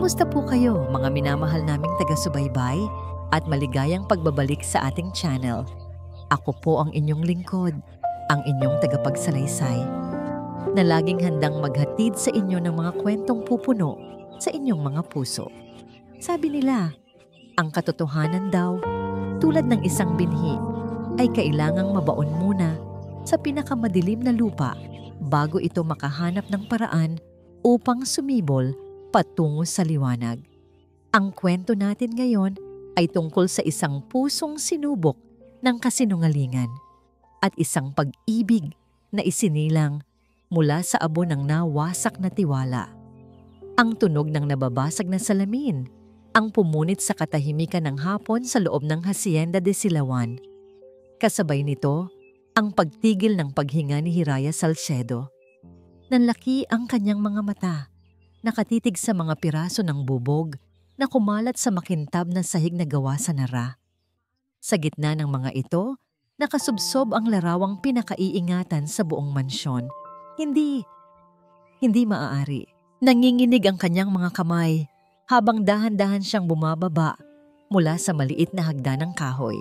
Kumusta po kayo mga minamahal naming taga-subaybay at maligayang pagbabalik sa ating channel? Ako po ang inyong lingkod, ang inyong tagapagsalaysay, na laging handang maghatid sa inyo ng mga kwentong pupuno sa inyong mga puso. Sabi nila, ang katotohanan daw, tulad ng isang binhi, ay kailangang mabaon muna sa pinakamadilim na lupa bago ito makahanap ng paraan upang sumibol patungo sa liwanag. Ang kwento natin ngayon ay tungkol sa isang pusong sinubok ng kasinungalingan at isang pag-ibig na isinilang mula sa abo ng nawasak na tiwala. Ang tunog ng nababasag na salamin ang pumunit sa katahimikan ng hapon sa loob ng Hacienda de Silawan. Kasabay nito, ang pagtigil ng paghinga ni Hiraya Salcedo. Nanlaki ang kanyang mga mata, nakatitig sa mga piraso ng bubog na kumalat sa makintab na sahig na gawa sa nara. Sa gitna ng mga ito, nakasubsob ang larawang pinakaiingatan sa buong mansyon. Hindi maaari. Nanginginig ang kanyang mga kamay habang dahan-dahan siyang bumababa mula sa maliit na hagdan ng kahoy.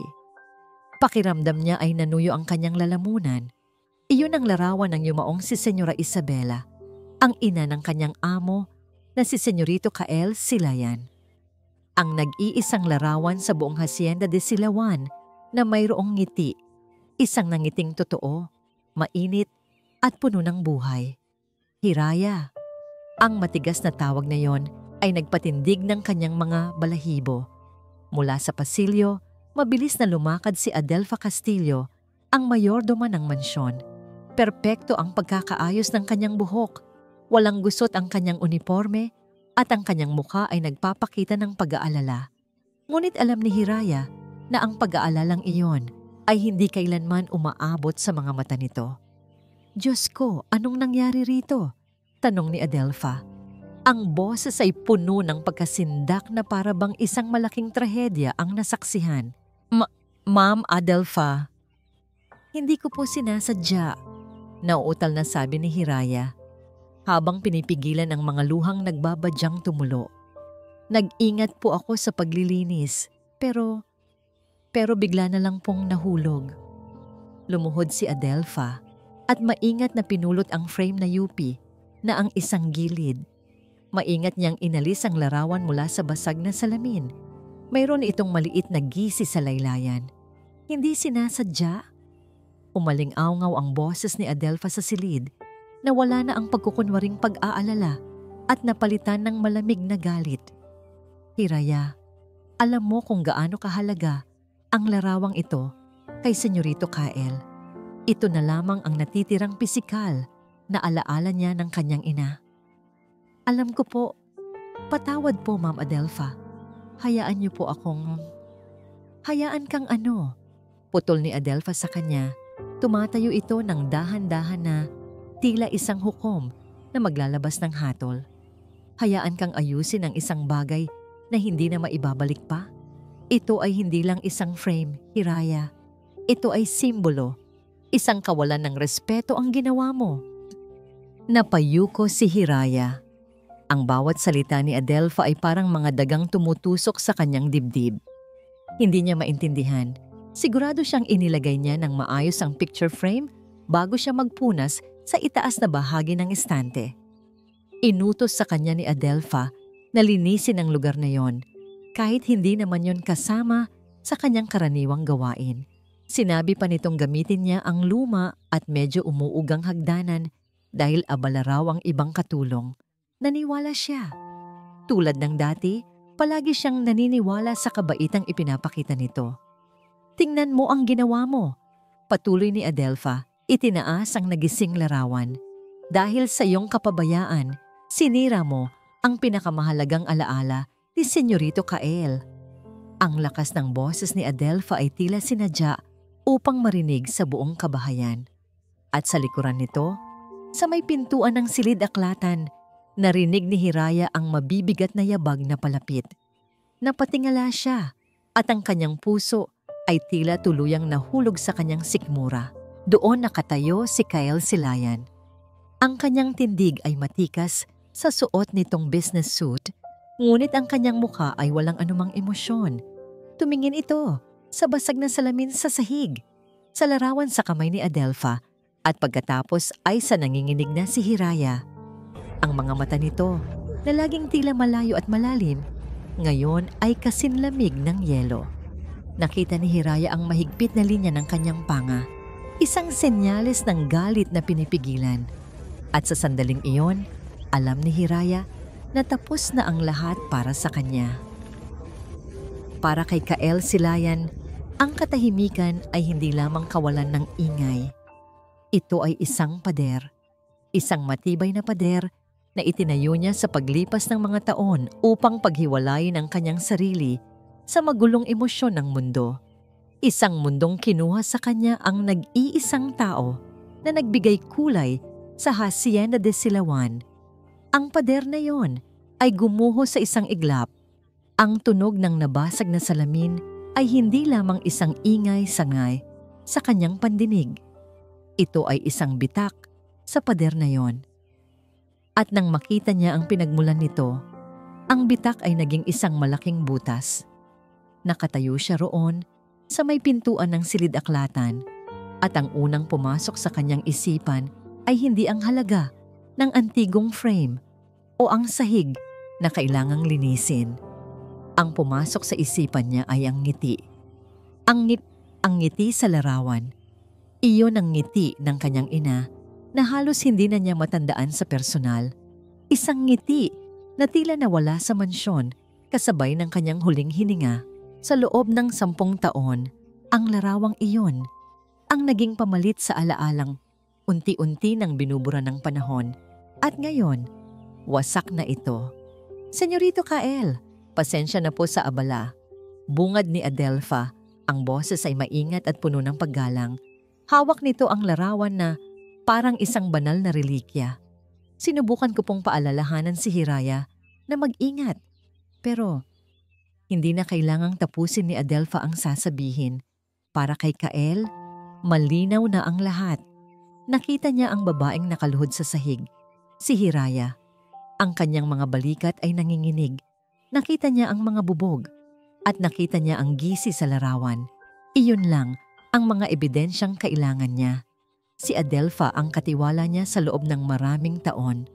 Pakiramdam niya ay nanuyo ang kanyang lalamunan. Iyon ang larawan ng yumaong si Senyora Isabela, ang ina ng kanyang amo na si Senyorito Kael Silayan. Ang nag-iisang larawan sa buong Hacienda de Silawan na mayroong ngiti, isang nangiting totoo, mainit at puno ng buhay. Hiraya. Ang matigas na tawag na yon ay nagpatindig ng kanyang mga balahibo. Mula sa pasilyo, mabilis na lumakad si Adelfa Castillo, ang mayordoma ng mansyon. Perpekto ang pagkakaayos ng kanyang buhok, walang gusot ang kanyang uniforme, at ang kanyang mukha ay nagpapakita ng pag-aalala. Ngunit alam ni Hiraya na ang pag-aalalang iyon ay hindi kailanman umaabot sa mga mata nito. Diyos ko, anong nangyari rito? Tanong ni Adelfa. Ang boses ay puno ng pagkasindak na para bang isang malaking trahedya ang nasaksihan. Ma'am Adelfa. Hindi ko po sinasadya, nauutal na sabi ni Hiraya, habang pinipigilan ang mga luhang nagbabadyang tumulo. Nag-ingat po ako sa paglilinis, pero bigla na lang pong nahulog. Lumuhod si Adelfa at maingat na pinulot ang frame na yupi na ang isang gilid. Maingat niyang inalis ang larawan mula sa basag na salamin. Mayroon itong maliit na gisi sa laylayan. Hindi sinasadya. Umaling-awngaw ang boses ni Adelfa sa silid na wala na ang pagkukunwaring pag-aalala at napalitan ng malamig na galit. Hiraya, alam mo kung gaano kahalaga ang larawang ito kay Senyorito Kael. Ito na lamang ang natitirang pisikal na alaala niya ng kanyang ina. Alam ko po. Patawad po, Ma'am Adelfa. Hayaan niyo po akong... Hayaan kang ano? Putol ni Adelfa sa kanya. Tumatayo ito ng dahan-dahan na tila isang hukom na maglalabas ng hatol. Hayaan kang ayusin ang isang bagay na hindi na maibabalik pa. Ito ay hindi lang isang frame, Hiraya. Ito ay simbolo. Isang kawalan ng respeto ang ginawa mo. Napayuko si Hiraya. Ang bawat salita ni Adelfa ay parang mga dagang tumutusok sa kanyang dibdib. Hindi niya maintindihan. Sigurado siyang inilagay niya ng maayos ang picture frame bago siya magpunas sa itaas na bahagi ng estante. Inutos sa kanya ni Adelfa na linisin ang lugar na yon, kahit hindi naman yon kasama sa kanyang karaniwang gawain. Sinabi pa nitong gamitin niya ang luma at medyo umuugang hagdanan dahil abala raw ang ibang katulong. Naniwala siya. Tulad ng dati, palagi siyang naniniwala sa kabaitang ipinapakita nito. Tingnan mo ang ginawa mo. Patuloy ni Adelfa, itinaas ang nagising larawan. Dahil sa iyong kapabayaan, sinira mo ang pinakamahalagang alaala ni Senyorito Kael. Ang lakas ng boses ni Adelfa ay tila sinadya upang marinig sa buong kabahayan. At sa likuran nito, sa may pintuan ng silid-aklatan, narinig ni Hiraya ang mabibigat na yabag na palapit. Napatingala siya at ang kanyang puso ay tila tuluyang nahulog sa kanyang sikmura. Doon nakatayo si Kael Silayan. Ang kanyang tindig ay matikas sa suot nitong business suit Ngunit ang kanyang mukha ay walang anumang emosyon. Tumingin ito sa basag na salamin sa sahig, sa larawan sa kamay ni Adelpha, at pagkatapos ay sa nanginginig na si Hiraya. Ang mga mata nito, na laging tila malayo at malalim, ngayon ay kasinlamig ng yelo. Nakita ni Hiraya ang mahigpit na linya ng kanyang panga, isang senyales ng galit na pinipigilan. At sa sandaling iyon, alam ni Hiraya na tapos na ang lahat para sa kanya. Para kay Kael Silayan, ang katahimikan ay hindi lamang kawalan ng ingay. Ito ay isang pader, isang matibay na pader na itinayo niya sa paglipas ng mga taon upang paghiwalayin ang kanyang sarili sa magulong emosyon ng mundo. Isang mundong kinuha sa kanya ang nag-iisang tao na nagbigay kulay sa Hacienda de Silawan. Ang pader na yon ay gumuho sa isang iglap. Ang tunog ng nabasag na salamin ay hindi lamang isang ingay-sangay sa kanyang pandinig. Ito ay isang bitak sa pader na yon. At nang makita niya ang pinagmulan nito, ang bitak ay naging isang malaking butas. Nakatayo siya roon sa may pintuan ng silid-aklatan, at ang unang pumasok sa kanyang isipan ay hindi ang halaga ng antigong frame o ang sahig na kailangang linisin. Ang pumasok sa isipan niya ay ang ngiti. Ang ngiti sa larawan. Iyon ang ngiti ng kanyang ina na halos hindi na niya matandaan sa personal. Isang ngiti na tila nawala sa mansyon kasabay ng kanyang huling hininga. Sa loob ng 10 taon, ang larawang iyon ang naging pamalit sa alaalang unti-unti nang binubura ng panahon. At ngayon, wasak na ito. Senyorito Kael, pasensya na po sa abala. Bungad ni Adelpha, ang boses ay maingat at puno ng paggalang. Hawak nito ang larawan na parang isang banal na relikya. Sinubukan ko pong paalalahanan si Hiraya na mag-ingat. Pero hindi na kailangang tapusin ni Adelpha ang sasabihin. Para kay Kael, malinaw na ang lahat. Nakita niya ang babaeng nakaluhod sa sahig, si Hiraya. Ang kanyang mga balikat ay nanginginig. Nakita niya ang mga bubog at nakita niya ang gisi sa larawan. Iyon lang ang mga ebidensyang kailangan niya. Si Adelpha ang katiwala niya sa loob ng maraming taon.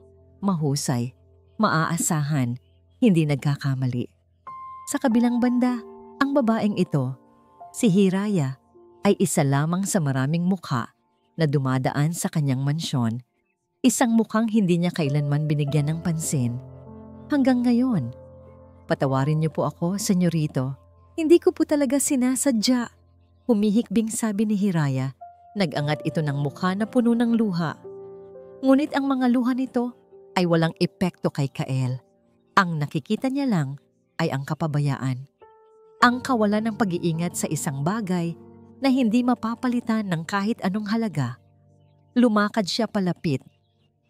Mahusay, maaasahan, hindi nagkakamali. Sa kabilang banda, ang babaeng ito, si Hiraya, ay isa lamang sa maraming mukha na dumadaan sa kanyang mansyon. Isang mukhang hindi niya kailanman binigyan ng pansin. Hanggang ngayon, patawarin niyo po ako, senyorito. Hindi ko po talaga sinasadya. Humihikbing sabi ni Hiraya. Nag-angat ito ng mukha na puno ng luha. Ngunit ang mga luha nito ay walang epekto kay Kael. Ang nakikita niya lang ay ang kapabayaan. Ang kawalan ng pag-iingat sa isang bagay na hindi mapapalitan ng kahit anong halaga. Lumakad siya palapit.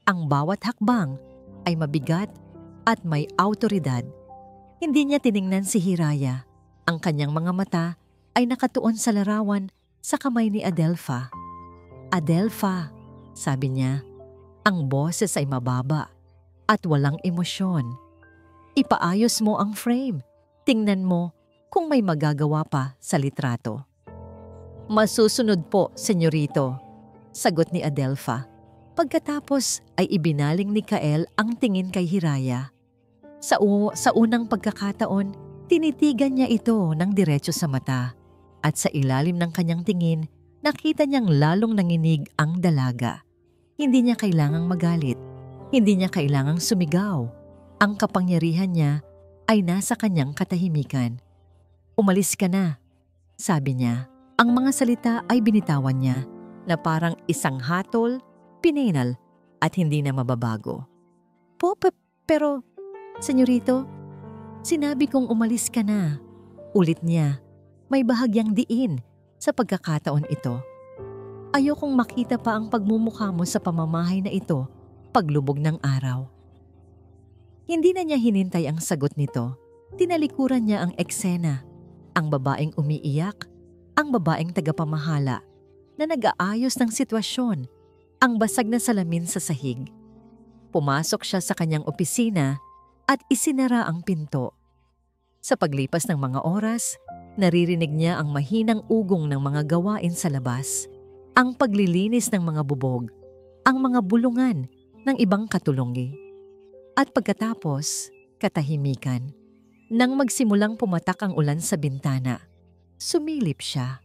Ang bawat hakbang ay mabigat at may awtoridad. Hindi niya tiningnan si Hiraya. Ang kanyang mga mata ay nakatuon sa larawan sa kamay ni Adelpha. Adelpha, sabi niya, ang boses ay mababa at walang emosyon. Ipaayos mo ang frame. Tingnan mo kung may magagawa pa sa litrato. Masusunod po, senyorito, sagot ni Adelpha. Pagkatapos ay ibinaling ni Kael ang tingin kay Hiraya. Sa unang pagkakataon, tinitigan niya ito ng diretso sa mata. At sa ilalim ng kanyang tingin, nakita niyang lalong nanginig ang dalaga. Hindi niya kailangang magalit. Hindi niya kailangang sumigaw. Ang kapangyarihan niya ay nasa kanyang katahimikan. Umalis ka na, sabi niya. Ang mga salita ay binitawan niya na parang isang hatol, pinenal at hindi na mababago. Pero, senyorito, sinabi kong umalis ka na. Ulit niya. May bahagyang diin sa pagkakataon ito. Ayokong makita pa ang pagmumukha mo sa pamamahay na ito paglubog ng araw. Hindi na niya hinintay ang sagot nito. Tinalikuran niya ang eksena. Ang babaeng umiiyak, ang babaeng tagapamahala na nag-aayos ng sitwasyon, ang basag na salamin sa sahig. Pumasok siya sa kanyang opisina at isinara ang pinto. Sa paglipas ng mga oras, naririnig niya ang mahinang ugong ng mga gawain sa labas, ang paglilinis ng mga bubog, ang mga bulungan ng ibang katulonggi. At pagkatapos, katahimikan. Nang magsimulang pumatak ang ulan sa bintana, sumilip siya.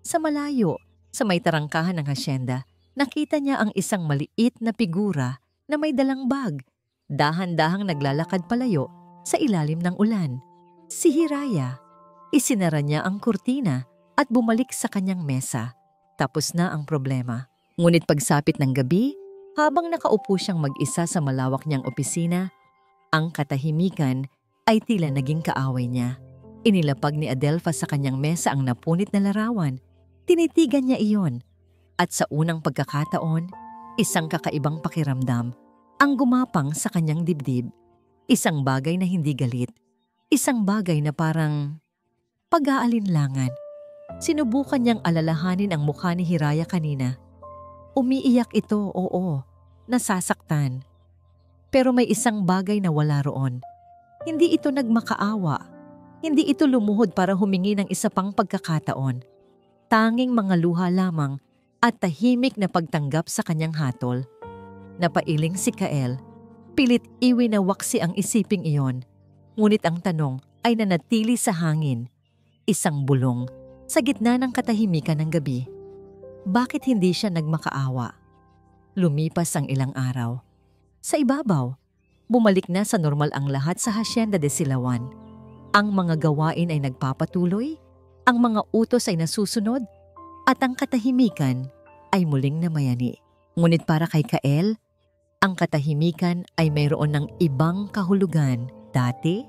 Sa malayo, sa may tarangkahan ng hasyenda, nakita niya ang isang maliit na figura na may dalang bag, dahan-dahang naglalakad palayo sa ilalim ng ulan. Si Hiraya. Isinara niya ang kurtina at bumalik sa kanyang mesa. Tapos na ang problema. Ngunit pagsapit ng gabi, habang nakaupo siyang mag-isa sa malawak niyang opisina, ang katahimikan ay tila naging kaaway niya. Inilapag ni Adelfa sa kanyang mesa ang napunit na larawan. Tinitigan niya iyon. At sa unang pagkakataon, isang kakaibang pakiramdam ang gumapang sa kanyang dibdib. Isang bagay na hindi galit. Isang bagay na parang pag-aalinlangan. Sinubukan niyang alalahanin ang mukha ni Hiraya kanina. Umiiyak ito, oo, nasasaktan. Pero may isang bagay na wala roon. Hindi ito nagmakaawa. Hindi ito lumuhod para humingi ng isa pang pagkakataon. Tanging mga luha lamang at tahimik na pagtanggap sa kanyang hatol. Napailing si Kael. Pilit iwinawaksi ang isiping iyon. Ngunit ang tanong ay nanatili sa hangin. Isang bulong sa gitna ng katahimikan ng gabi. Bakit hindi siya nagmakaawa? Lumipas ang ilang araw. Sa ibabaw, bumalik na sa normal ang lahat sa Hacienda de Silawan. Ang mga gawain ay nagpapatuloy, ang mga utos ay nasusunod, at ang katahimikan ay muling namayani. Ngunit para kay Kael, ang katahimikan ay mayroon ng ibang kahulugan. Dati,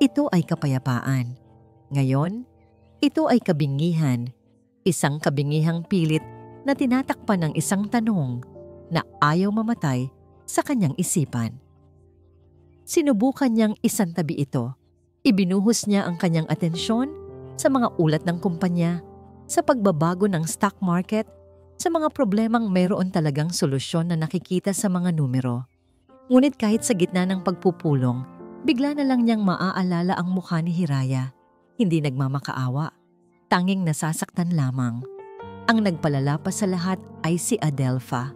ito ay kapayapaan. Ngayon, ito ay kabingihan. Isang kabingihang pilit na tinatakpan ng isang tanong na ayaw mamatay sa kanyang isipan. Sinubukan niyang isantabi ito. Ibinuhos niya ang kanyang atensyon sa mga ulat ng kumpanya, sa pagbabago ng stock market, sa mga problemang mayroon talagang solusyon na nakikita sa mga numero. Ngunit kahit sa gitna ng pagpupulong, bigla na lang niyang maaalala ang mukha ni Hiraya. Hindi nagmamakaawa, tanging nasasaktan lamang. Ang nagpalala pa sa lahat ay si Adelfa.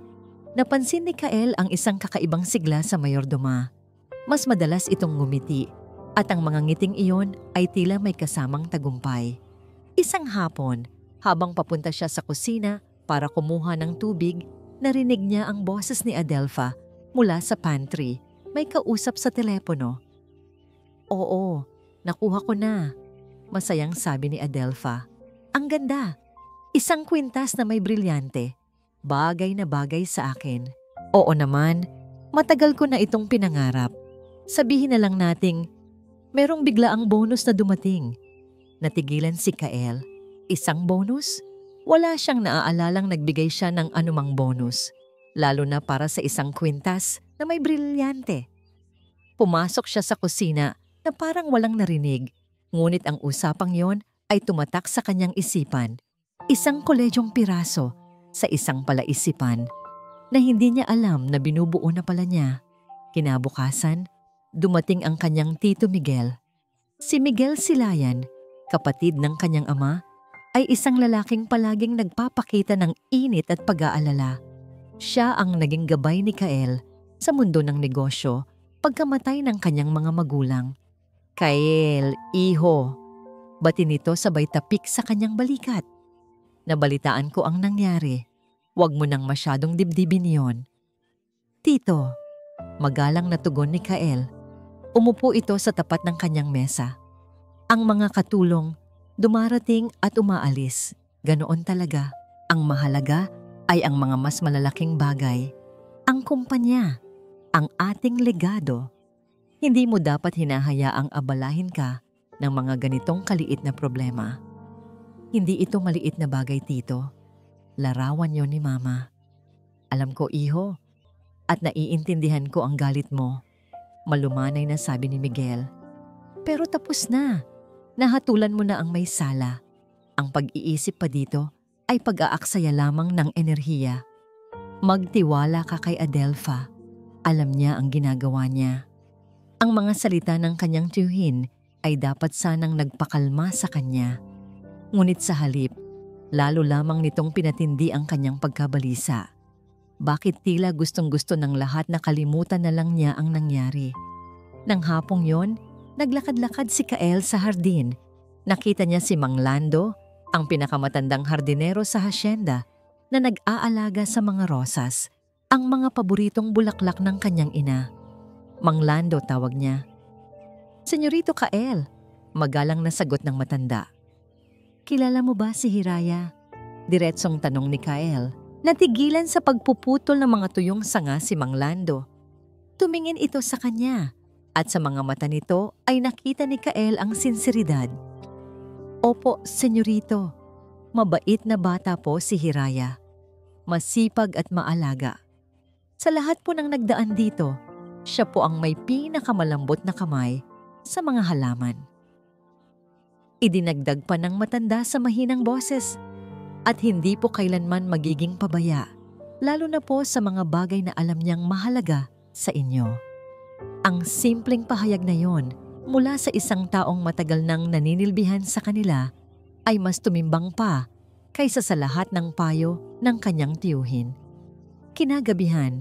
Napansin ni Kael ang isang kakaibang sigla sa mayordoma. Mas madalas itong ngumiti at ang mga ngiting iyon ay tila may kasamang tagumpay. Isang hapon, habang papunta siya sa kusina para kumuha ng tubig, narinig niya ang boses ni Adelfa mula sa pantry. May kausap sa telepono. Oo, nakuha ko na. Masayang sabi ni Adelfa. Ang ganda. Isang kwintas na may brilyante. Bagay na bagay sa akin. Oo naman, matagal ko na itong pinangarap. Sabihin na lang nating, merong biglaang bonus na dumating. Natigilan si Kael. Isang bonus? Wala siyang naaalalang nagbigay siya ng anumang bonus. Lalo na para sa isang kwintas na may brilyante. Pumasok siya sa kusina na parang walang narinig. Ngunit ang usapang yon ay tumatak sa kanyang isipan. Isang koledyong piraso sa isang palaisipan na hindi niya alam na binubuo na pala niya. Kinabukasan, dumating ang kanyang Tito Miguel. Si Miguel Silayan, kapatid ng kanyang ama, ay isang lalaking palaging nagpapakita ng init at pag-aalala. Siya ang naging gabay ni Kael sa mundo ng negosyo pagkamatay ng kanyang mga magulang. Kael, iho, bati nito sabay tapik sa kanyang balikat. Nabalitaan ko ang nangyari. Huwag mo nang masyadong dibdibin yon. Tito, magalang na tugon ni Kael. Umupo ito sa tapat ng kanyang mesa. Ang mga katulong, dumarating at umaalis. Ganoon talaga. Ang mahalaga ay ang mga mas malalaking bagay. Ang kumpanya, ang ating legado. Hindi mo dapat hinahayaang abalahin ka ng mga ganitong kaliit na problema. Hindi ito maliit na bagay, Tito. Larawan yon ni Mama. Alam ko, iho, at naiintindihan ko ang galit mo. Malumanay na sabi ni Miguel. Pero tapos na. Nahatulan mo na ang may sala. Ang pag-iisip pa dito ay pag-aaksaya lamang ng enerhiya. Magtiwala ka kay Adelfa. Alam niya ang ginagawa niya. Ang mga salita ng kanyang tiyuhin ay dapat sanang nagpakalma sa kanya. Ngunit sa halip, lalo lamang nitong pinatindi ang kanyang pagkabalisa. Bakit tila gustong-gusto ng lahat na kalimutan na lang niya ang nangyari? Nang hapong yon, naglakad-lakad si Kael sa hardin. Nakita niya si Mang Lando, ang pinakamatandang hardinero sa hasyenda, na nag-aalaga sa mga rosas, ang mga paboritong bulaklak ng kanyang ina. Mang Lando tawag niya. "Senyorito Kael," magalang na sagot ng matanda. "Kilala mo ba si Hiraya?" Diretsong tanong ni Kael. Natigilan sa pagpuputol ng mga tuyong sanga si Mang Lando. Tumingin ito sa kanya at sa mga mata nito ay nakita ni Kael ang sinseridad. "Opo, senyorito. Mabait na bata po si Hiraya. Masipag at maalaga. Sa lahat po ng nagdaan dito, siya po ang may pinakamalambot na kamay sa mga halaman." Idinagdag pa ng matanda sa mahinang boses, "At hindi po kailanman magiging pabaya, lalo na po sa mga bagay na alam niyang mahalaga sa inyo." Ang simpleng pahayag na yon mula sa isang taong matagal nang naninilbihan sa kanila ay mas tumimbang pa kaysa sa lahat ng payo ng kanyang tiyuhin. Kinagabihan,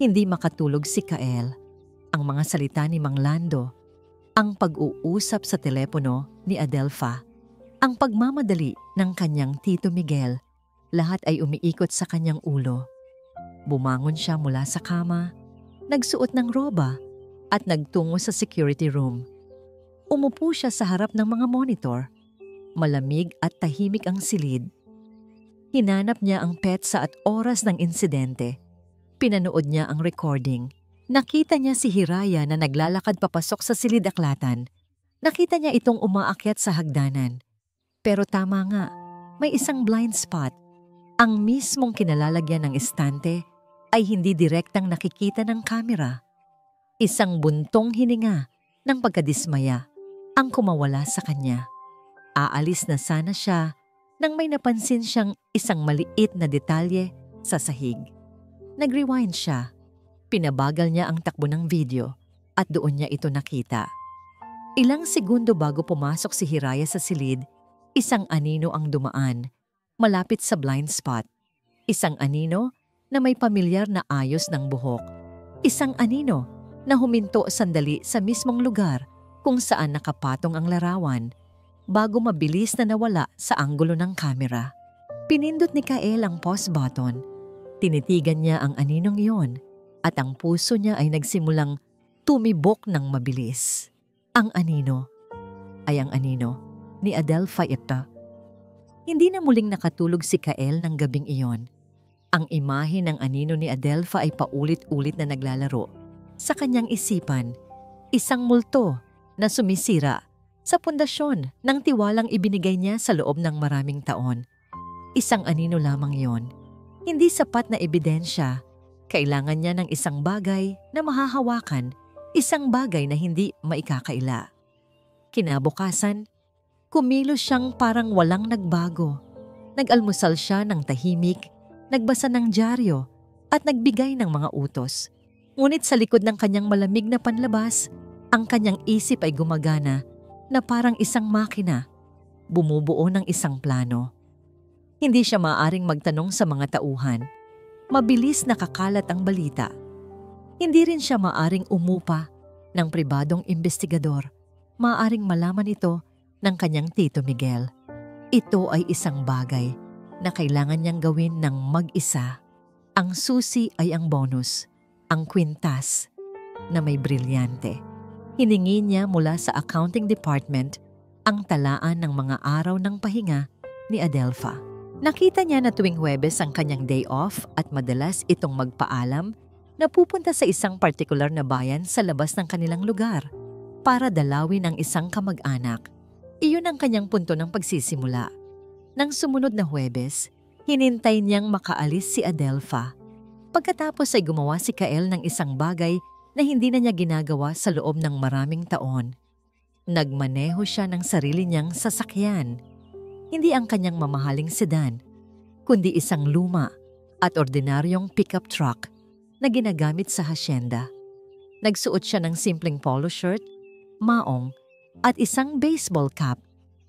hindi makatulog si Kael. Ang mga salita ni Mang Lando, ang pag-uusap sa telepono ni Adelfa, ang pagmamadali ng kanyang Tito Miguel, lahat ay umiikot sa kanyang ulo. Bumangon siya mula sa kama, nagsuot ng roba at nagtungo sa security room. Umupo siya sa harap ng mga monitor. Malamig at tahimik ang silid. Hinanap niya ang petsa at oras ng insidente. Pinanood niya ang recording. Nakita niya si Hiraya na naglalakad papasok sa silid-aklatan. Nakita niya itong umaakyat sa hagdanan. Pero tama nga, may isang blind spot. Ang mismong kinalalagyan ng estante ay hindi direktang nakikita ng kamera. Isang buntong hininga ng pagkadismaya ang kumawala sa kanya. Aalis na sana siya nang may napansin siyang isang maliit na detalye sa sahig. Nag-rewind siya. Pinabagal niya ang takbo ng video at doon niya ito nakita. Ilang segundo bago pumasok si Hiraya sa silid, isang anino ang dumaan, malapit sa blind spot. Isang anino na may pamilyar na ayos ng buhok. Isang anino na huminto sandali sa mismong lugar kung saan nakapatong ang larawan bago mabilis na nawala sa anggulo ng kamera. Pinindot ni Kael ang pause button. Tinitigan niya ang aninong iyon at ang puso niya ay nagsimulang tumibok ng mabilis. Ang anino ay ang anino ni Adelfa ito. Hindi na muling nakatulog si Kael ng gabing iyon. Ang imahe ng anino ni Adelfa ay paulit-ulit na naglalaro sa kanyang isipan. Isang multo na sumisira sa pundasyon ng tiwalang ibinigay niya sa loob ng maraming taon. Isang anino lamang iyon. Hindi sapat na ebidensya. Kailangan niya ng isang bagay na mahahawakan, isang bagay na hindi maikakaila. Kinabukasan, kumilos siyang parang walang nagbago. Nag-almusal siya ng tahimik, nagbasa ng dyaryo at nagbigay ng mga utos. Ngunit sa likod ng kanyang malamig na panlabas, ang kanyang isip ay gumagana na parang isang makina, bumubuo ng isang plano. Hindi siya maaaring magtanong sa mga tauhan. Mabilis nakakalat ang balita. Hindi rin siya maaaring umupa ng pribadong investigador. Maaaring malaman ito ng kanyang Tito Miguel. Ito ay isang bagay na kailangan niyang gawin ng mag-isa. Ang susi ay ang bonus, ang kwintas na may brilyante. Hiningi niya mula sa accounting department ang talaan ng mga araw ng pahinga ni Adelfa. Nakita niya na tuwing Huwebes ang kanyang day off at madalas itong magpaalam na pupunta sa isang partikular na bayan sa labas ng kanilang lugar para dalawin ang isang kamag-anak. Iyon ang kanyang punto ng pagsisimula. Nang sumunod na Huwebes, hinintay niyang makaalis si Adelfa. Pagkatapos ay gumawa si Kael ng isang bagay na hindi na niya ginagawa sa loob ng maraming taon. Nagmaneho siya ng sarili niyang sasakyan. Hindi ang kanyang mamahaling sedan, kundi isang luma at ordinaryong pickup truck na ginagamit sa hasyenda. Nagsuot siya ng simpleng polo shirt, maong, at isang baseball cap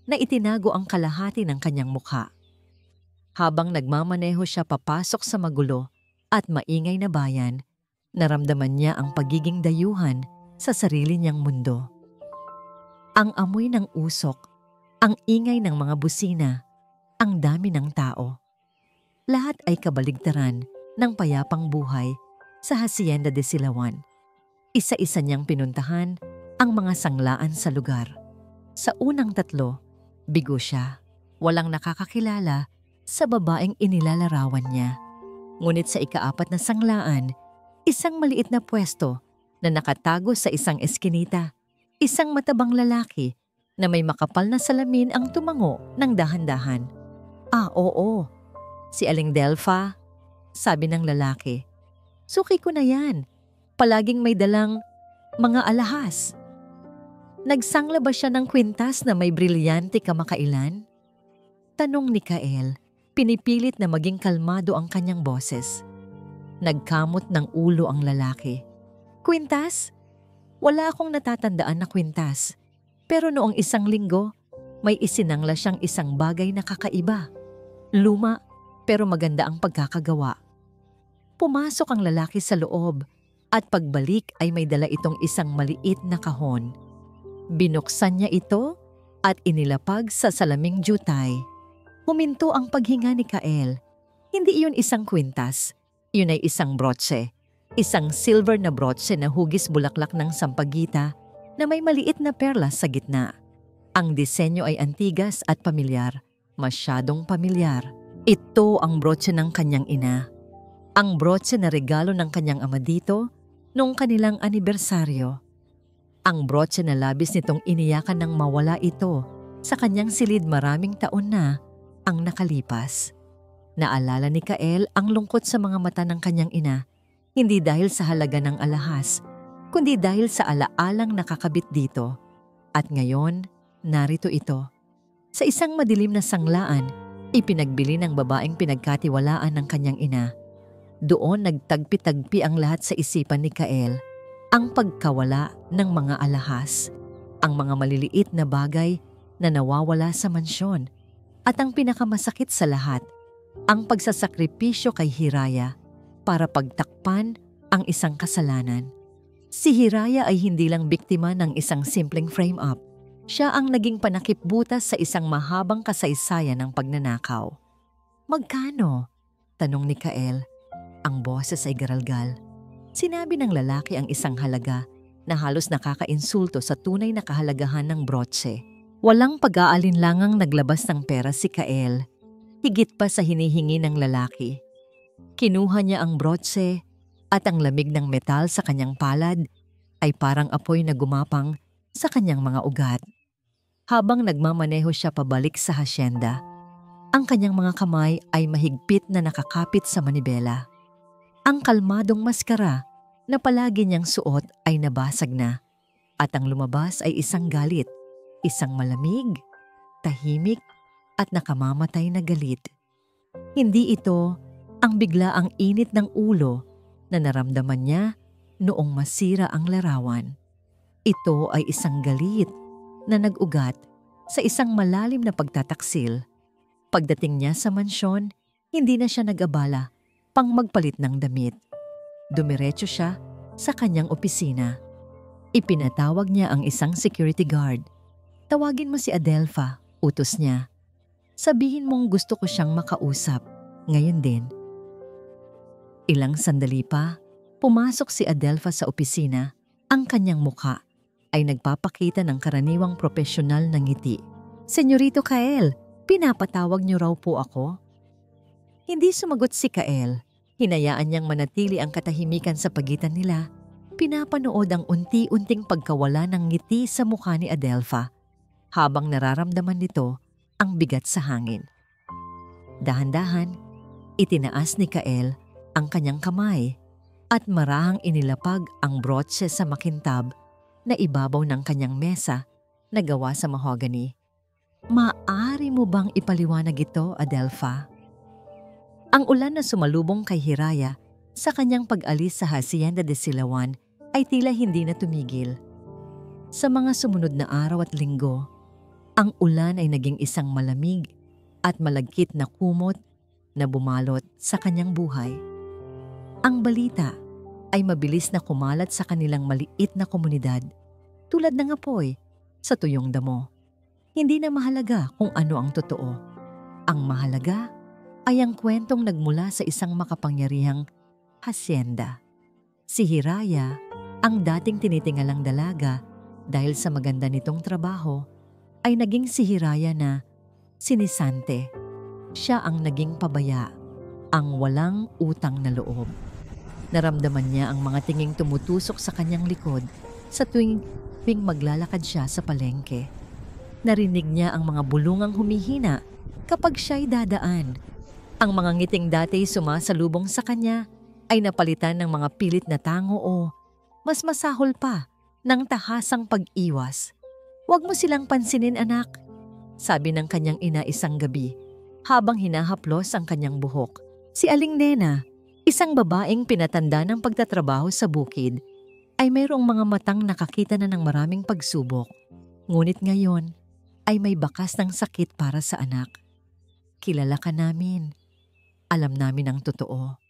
na itinago ang kalahati ng kanyang mukha. Habang nagmamaneho siya papasok sa magulo at maingay na bayan, naramdaman niya ang pagiging dayuhan sa sarili niyang mundo. Ang amoy ng usok, ang ingay ng mga busina, ang dami ng tao. Lahat ay kabaligtaran ng payapang buhay sa Hacienda de Silawan. Isa-isa niyang pinuntahan ang mga sanglaan sa lugar. Sa unang tatlo, bigo siya. Walang nakakakilala sa babaeng inilalarawan niya. Ngunit sa ikaapat na sanglaan, isang maliit na pwesto na nakatago sa isang eskinita. Isang matabang lalaki na may makapal na salamin ang tumango ng dahan-dahan. Oo, si Aling Delfa, sabi ng lalaki. Suki ko na yan. Palaging may dalang mga alahas. Nagsangla ba siya ng kwintas na may brilyante kamakailan? Tanong ni Kael, pinipilit na maging kalmado ang kanyang boses. Nagkamot ng ulo ang lalaki. Kwintas? Wala akong natatandaan na kwintas. Pero noong isang linggo, may isinangla siyang isang bagay na kakaiba. Luma, pero maganda ang pagkakagawa. Pumasok ang lalaki sa loob at pagbalik ay may dala itong isang maliit na kahon. Binuksan niya ito at inilapag sa salaming jutay. Huminto ang paghinga ni Kael. Hindi iyon isang kwintas. Iyon ay isang brotse. Isang silver na brotse na hugis bulaklak ng sampagita na may maliit na perlas sa gitna. Ang disenyo ay antigas at pamilyar. Masyadong pamilyar. Ito ang brotse ng kanyang ina. Ang brotse na regalo ng kanyang ama dito noong kanilang anibersaryo. Ang brotse na labis nitong iniyakan ng mawala ito sa kanyang silid maraming taon na ang nakalipas. Naalala ni Kael ang lungkot sa mga mata ng kanyang ina. Hindi dahil sa halaga ng alahas, kundi dahil sa alaalang nakakabit dito. At ngayon, narito ito. Sa isang madilim na sanglaan, ipinagbili ng babaeng pinagkatiwalaan ng kanyang ina. Doon nagtagpi-tagpi ang lahat sa isipan ni Kael. Ang pagkawala ng mga alahas, ang mga maliliit na bagay na nawawala sa mansyon, at ang pinakamasakit sa lahat, ang pagsasakripisyo kay Hiraya para pagtakpan ang isang kasalanan. Si Hiraya ay hindi lang biktima ng isang simpleng frame-up. Siya ang naging panakipbutas sa isang mahabang kasaysayan ng pagnanakaw. Magkano? Tanong ni Kael. Ang boses ay garalgal. Sinabi ng lalaki ang isang halaga na halos nakakainsulto sa tunay na kahalagahan ng brotse. Walang pag-aalinlangang naglabas ng pera si Kael. Higit pa sa hinihingi ng lalaki. Kinuha niya ang brotse at ang lamig ng metal sa kanyang palad ay parang apoy na gumapang sa kanyang mga ugat. Habang nagmamaneho siya pabalik sa hasyenda, ang kanyang mga kamay ay mahigpit na nakakapit sa manibela. Ang kalmadong maskara na palagi niyang suot ay nabasag na at ang lumabas ay isang galit, isang malamig, tahimik at nakamamatay na galit. Hindi ito ang biglaang init ng ulo na naramdaman niya noong masira ang larawan. Ito ay isang galit na nag-ugat sa isang malalim na pagtataksil. Pagdating niya sa mansyon, hindi na siya nag-abala pang magpalit ng damit. Dumiretso siya sa kanyang opisina. Ipinatawag niya ang isang security guard. Tawagin mo si Adelfa, utos niya. Sabihin mong gusto ko siyang makausap, ngayon din. Ilang sandali pa, pumasok si Adelfa sa opisina. Ang kanyang mukha ay nagpapakita ng karaniwang propesyonal na ngiti. Senyorito Kael, pinapatawag niyo raw po ako? Hindi sumagot si Kael. Hinayaan niyang manatili ang katahimikan sa pagitan nila. Pinapanood ang unti-unting pagkawala ng ngiti sa mukha ni Adelfa habang nararamdaman nito ang bigat sa hangin. Dahan-dahan, itinaas ni Kael ang kanyang kamay at marahang inilapag ang brotse sa makintab na ibabaw ng kanyang mesa na gawa sa mahogany. Maaari mo bang ipaliwanag ito, Adelfa? Ang ulan na sumalubong kay Hiraya sa kanyang pag-alis sa Hacienda de Silawan ay tila hindi na tumigil. Sa mga sumunod na araw at linggo, ang ulan ay naging isang malamig at malagkit na kumot na bumalot sa kanyang buhay. Ang balita ay mabilis na kumalat sa kanilang maliit na komunidad, tulad ng apoy sa tuyong damo. Hindi na mahalaga kung ano ang totoo. Ang mahalaga ay ang kwentong nagmula sa isang makapangyarihang hasyenda. Si Hiraya, ang dating tinitingalang dalaga dahil sa maganda nitong trabaho, ay naging si Hiraya na sinisante. Siya ang naging pabaya, ang walang utang na loob. Naramdaman niya ang mga tinging tumutusok sa kanyang likod sa tuwing maglalakad siya sa palengke. Narinig niya ang mga bulungang humihina kapag siya'y dadaan. Ang mga ngiting dati sumasalubong sa kanya ay napalitan ng mga pilit na tango o, mas masahol pa, ng tahasang pag-iwas. "Huwag mo silang pansinin, anak," sabi ng kanyang ina isang gabi habang hinahaplos ang kanyang buhok. Si Aling Nena, isang babaeng pinatanda ng pagtatrabaho sa bukid, ay mayroong mga matang nakakita na ng maraming pagsubok. Ngunit ngayon ay may bakas ng sakit para sa anak. "Kilala ka namin. Alam namin ang totoo.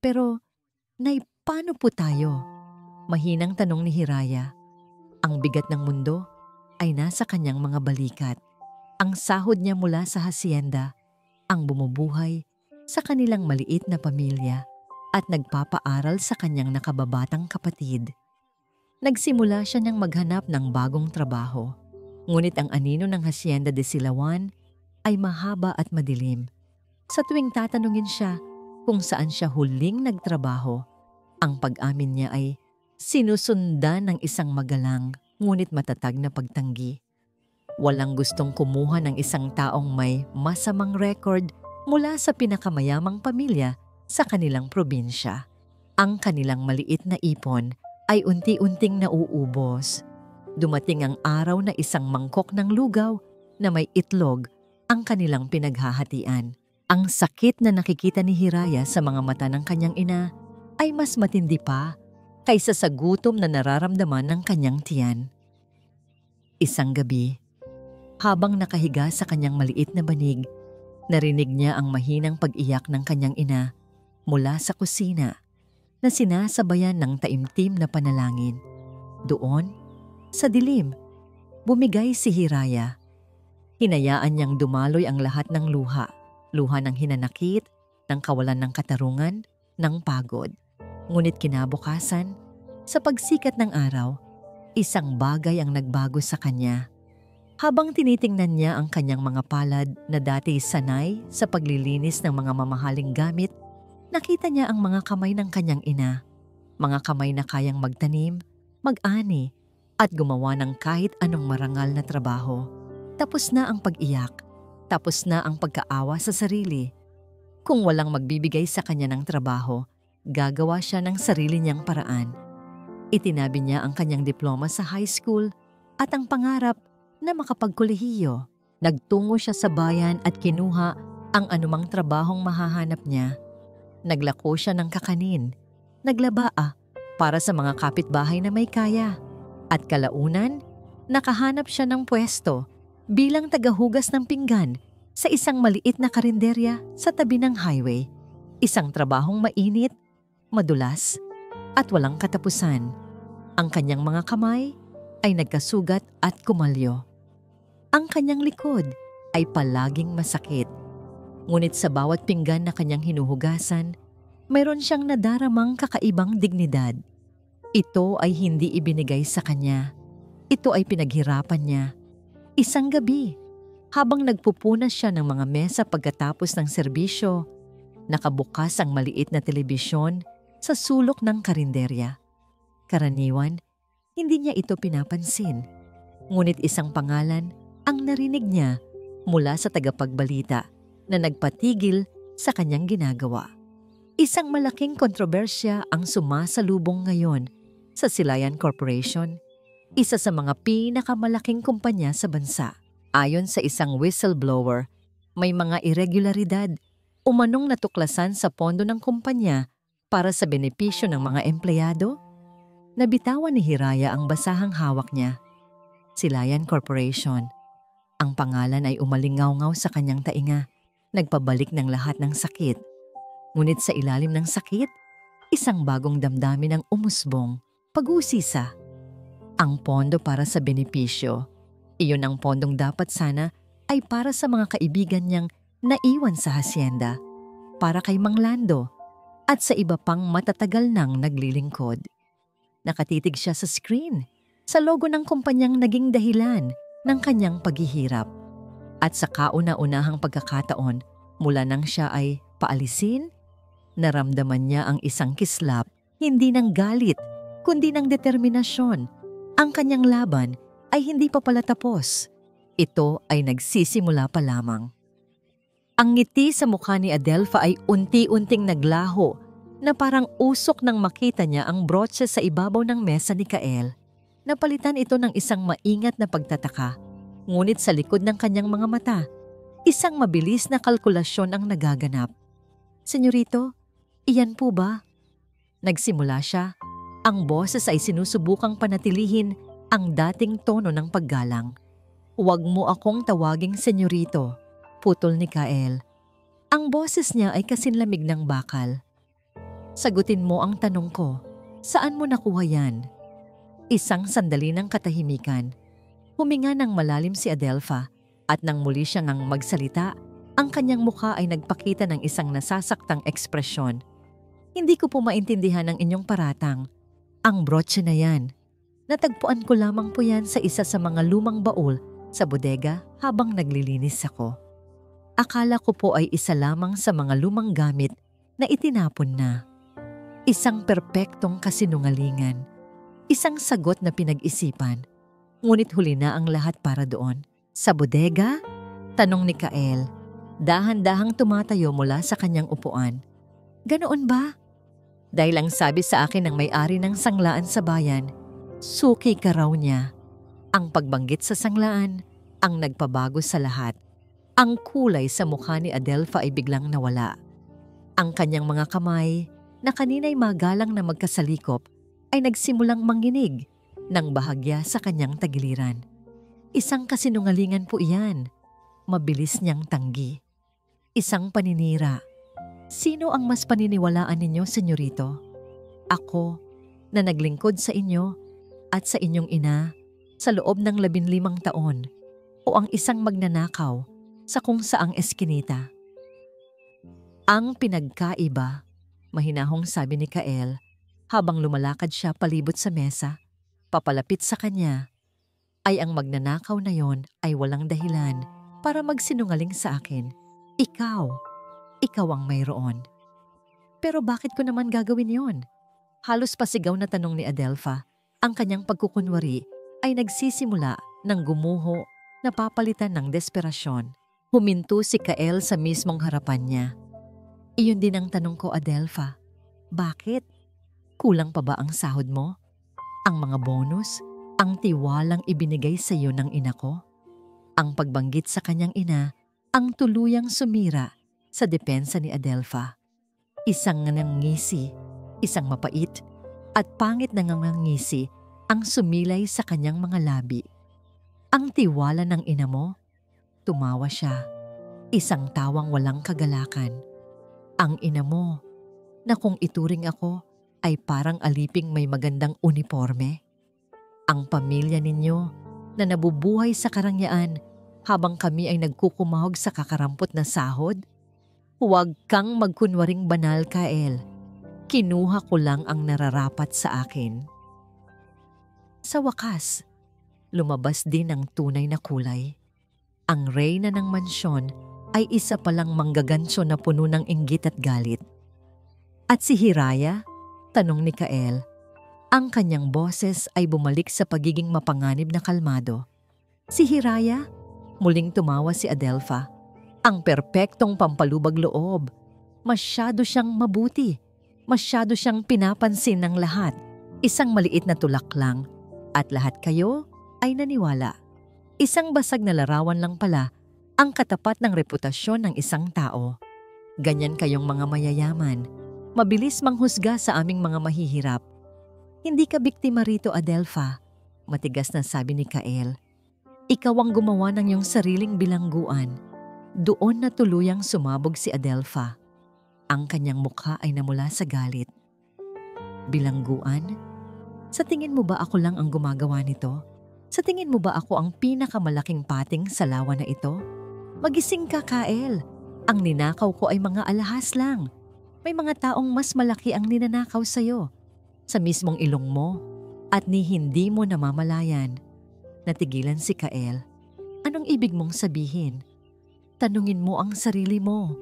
Pero, Nay, paano po tayo?" Mahinang tanong ni Hiraya. Ang bigat ng mundo ay nasa kanyang mga balikat. Ang sahod niya mula sa hasyenda, ang bumubuhay sa kanilang maliit na pamilya at nagpapaaral sa kanyang nakababatang kapatid. Nagsimula siya niyang maghanap ng bagong trabaho. Ngunit ang anino ng Hacienda de Silawan ay mahaba at madilim. Sa tuwing tatanungin siya kung saan siya huling nagtrabaho, ang pag-amin niya ay sinusundan ng isang magalang ngunit matatag na pagtanggi. Walang gustong kumuha ng isang taong may masamang record mula sa pinakamayamang pamilya sa kanilang probinsya. Ang kanilang maliit na ipon ay unti-unting nauubos. Dumating ang araw na isang mangkok ng lugaw na may itlog ang kanilang pinaghahatian. Ang sakit na nakikita ni Hiraya sa mga mata ng kanyang ina ay mas matindi pa kaysa sa gutom na nararamdaman ng kanyang tiyan. Isang gabi, habang nakahiga sa kanyang maliit na banig, narinig niya ang mahinang pag-iyak ng kanyang ina mula sa kusina na sinasabayan ng taimtim na panalangin. Doon, sa dilim, bumigay si Hiraya. Hinayaan niyang dumaloy ang lahat ng luha ng hinanakit, ng kawalan ng katarungan, ng pagod. Ngunit kinabukasan, sa pagsikat ng araw, isang bagay ang nagbago sa kanya. Habang tinitingnan niya ang kanyang mga palad na dati sanay sa paglilinis ng mga mamahaling gamit, nakita niya ang mga kamay ng kanyang ina. Mga kamay na kayang magtanim, mag-ani, at gumawa ng kahit anong marangal na trabaho. Tapos na ang pag-iyak. Tapos na ang pagkaawa sa sarili. Kung walang magbibigay sa kanya ng trabaho, gagawa siya ng sarili niyang paraan. Itinabi niya ang kanyang diploma sa high school at ang pangarap na makapagkolehiyo. Nagtungo siya sa bayan at kinuha ang anumang trabahong mahahanap niya. Naglako siya ng kakanin, naglaba para sa mga kapitbahay na may kaya. At kalaunan, nakahanap siya ng pwesto bilang tagahugas ng pinggan sa isang maliit na karinderya sa tabi ng highway. Isang trabahong mainit, madulas, at walang katapusan. Ang kanyang mga kamay ay nagkasugat at kumalyo. Ang kanyang likod ay palaging masakit. Ngunit sa bawat pinggan na kanyang hinuhugasan, mayroon siyang nadaramang kakaibang dignidad. Ito ay hindi ibinigay sa kanya. Ito ay pinaghirapan niya. Isang gabi, habang nagpupunas siya ng mga mesa pagkatapos ng serbisyo, nakabukas ang maliit na telebisyon sa sulok ng karinderya. Karaniwan, hindi niya ito pinapansin. Ngunit isang pangalan ang narinig niya mula sa tagapagbalita na nagpatigil sa kanyang ginagawa. Isang malaking kontrobersya ang sumasalubong ngayon sa Silayan Corporation, isa sa mga pinakamalaking kumpanya sa bansa. Ayon sa isang whistleblower, may mga irregularidad umanong natuklasan sa pondo ng kumpanya para sa benepisyo ng mga empleyado. Nabitawan ni Hiraya ang basahang hawak niya. Silayan Corporation. Ang pangalan ay umalingaw-ngaw sa kanyang tainga. Nagpabalik ng lahat ng sakit. Ngunit sa ilalim ng sakit, isang bagong damdamin ang umusbong, pag-uusisa. Ang pondo para sa benepisyo. Iyon ang pondong dapat sana ay para sa mga kaibigan niyang naiwan sa hasyenda, para kay Mang Lando, at sa iba pang matatagal nang naglilingkod. Nakatitig siya sa screen, sa logo ng kumpanyang naging dahilan ng kanyang paghihirap. At sa kauna-unahang pagkakataon, mula nang siya ay paalisin, naramdaman niya ang isang kislap, hindi ng galit, kundi ng determinasyon. Ang kanyang laban ay hindi pa pala tapos. Ito ay nagsisimula pa lamang. Ang ngiti sa mukha ni Adelfa ay unti-unting naglaho na parang usok nang makita niya ang brotse sa ibabaw ng mesa ni Kael. Napalitan ito ng isang maingat na pagtataka. Ngunit sa likod ng kanyang mga mata, isang mabilis na kalkulasyon ang nagaganap. "Senyorito, iyan po ba?" Nagsimula siya. Ang boses ay sinusubukang panatilihin ang dating tono ng paggalang. "Huwag mo akong tawaging senyorito," putol ni Kael. Ang boses niya ay kasinlamig ng bakal. "Sagutin mo ang tanong ko. Saan mo nakuha yan?" Isang sandali ng katahimikan. Huminga ng malalim si Adelfa at nang muli siyang magsalita, ang kanyang mukha ay nagpakita ng isang nasasaktang ekspresyon. "Hindi ko po maintindihan ang inyong paratang. Ang brotse na yan. Natagpuan ko lamang po yan sa isa sa mga lumang baul sa bodega habang naglilinis ako. Akala ko po ay isa lamang sa mga lumang gamit na itinapon na." Isang perpektong kasinungalingan. Isang sagot na pinag-isipan. Ngunit huli na ang lahat para doon. "Sa bodega?" tanong ni Kael. Dahan-dahang tumatayo mula sa kanyang upuan. "Ganoon ba? Dahil ang sabi sa akin ng may-ari ng sanglaan sa bayan, suki ka raw niya." Ang pagbanggit sa sanglaan ang nagpabago sa lahat. Ang kulay sa mukha ni Adelfa ay biglang nawala. Ang kanyang mga kamay, na kanina'y magalang na magkasalikop, ay nagsimulang manginig ng bahagya sa kanyang tagiliran. Isang kasinungalingan po iyan. Mabilis niyang tanggi. Isang paninira. "Sino ang mas paniniwalaan ninyo, senyorito? Ako, na naglingkod sa inyo at sa inyong ina sa loob ng 15 taon, o ang isang magnanakaw sa kung saang eskinita?" "Ang pinagkaiba," mahinahong sabi ni Kael habang lumalakad siya palibot sa mesa, papalapit sa kanya, "ay ang magnanakaw na yon ay walang dahilan para magsinungaling sa akin. Ikaw ang mayroon." "Pero bakit ko naman gagawin yon?" Halos pasigaw na tanong ni Adelfa. Ang kanyang pagkukunwari ay nagsisimula ng gumuho na papalitan ng desperasyon. Huminto si Kael sa mismong harapan niya. "Iyon din ang tanong ko, Adelfa. Bakit? Kulang pa ba ang sahod mo? Ang mga bonus? Ang tiwalang ibinigay sa iyo ng ina ko?" Ang pagbanggit sa kanyang ina ang tuluyang sumira sa depensa ni Adelfa. Isang nangangisi, isang mapait at pangit na nangangisi ang sumilay sa kanyang mga labi. "Ang tiwala ng ina mo?" Tumawa siya. Isang tawang walang kagalakan. "Ang ina mo, na kung ituring ako ay parang aliping may magandang uniforme. Ang pamilya ninyo na nabubuhay sa karangyaan habang kami ay nagkukumahog sa kakarampot na sahod? Huwag kang magkunwaring banal, Kael. Kinuha ko lang ang nararapat sa akin." Sa wakas, lumabas din ang tunay na kulay. Ang reyna ng mansyon ay isa palang manggagansyo na puno ng inggit at galit. "At si Hiraya?" tanong ni Kael. Ang kanyang boses ay bumalik sa pagiging mapanganib na kalmado. "Si Hiraya?" Muling tumawa si Adelfa. Ang perpektong pampalubag loob. Masyado siyang mabuti. Masyado siyang pinapansin ng lahat. Isang maliit na tulak lang. At lahat kayo ay naniwala. Isang basag na larawan lang pala ang katapat ng reputasyon ng isang tao. Ganyan kayong mga mayayaman. Mabilis manghusga sa aming mga mahihirap. Hindi ka biktima rito, Adelpha. Matigas na sabi ni Kael. Ikaw ang gumawa ng iyong sariling bilangguan. Doon na tuluyang sumabog si Adelpha. Ang kanyang mukha ay namula sa galit. Bilangguan? Sa tingin mo ba ako lang ang gumagawa nito? Sa tingin mo ba ako ang pinakamalaking pating sa lawa na ito? Magising ka, Kael. Ang ninakaw ko ay mga alahas lang. May mga taong mas malaki ang ninanakaw sa'yo. Sa mismong ilong mo at ni hindi mo namamalayan. Natigilan si Kael. Anong ibig mong sabihin? Tanungin mo ang sarili mo.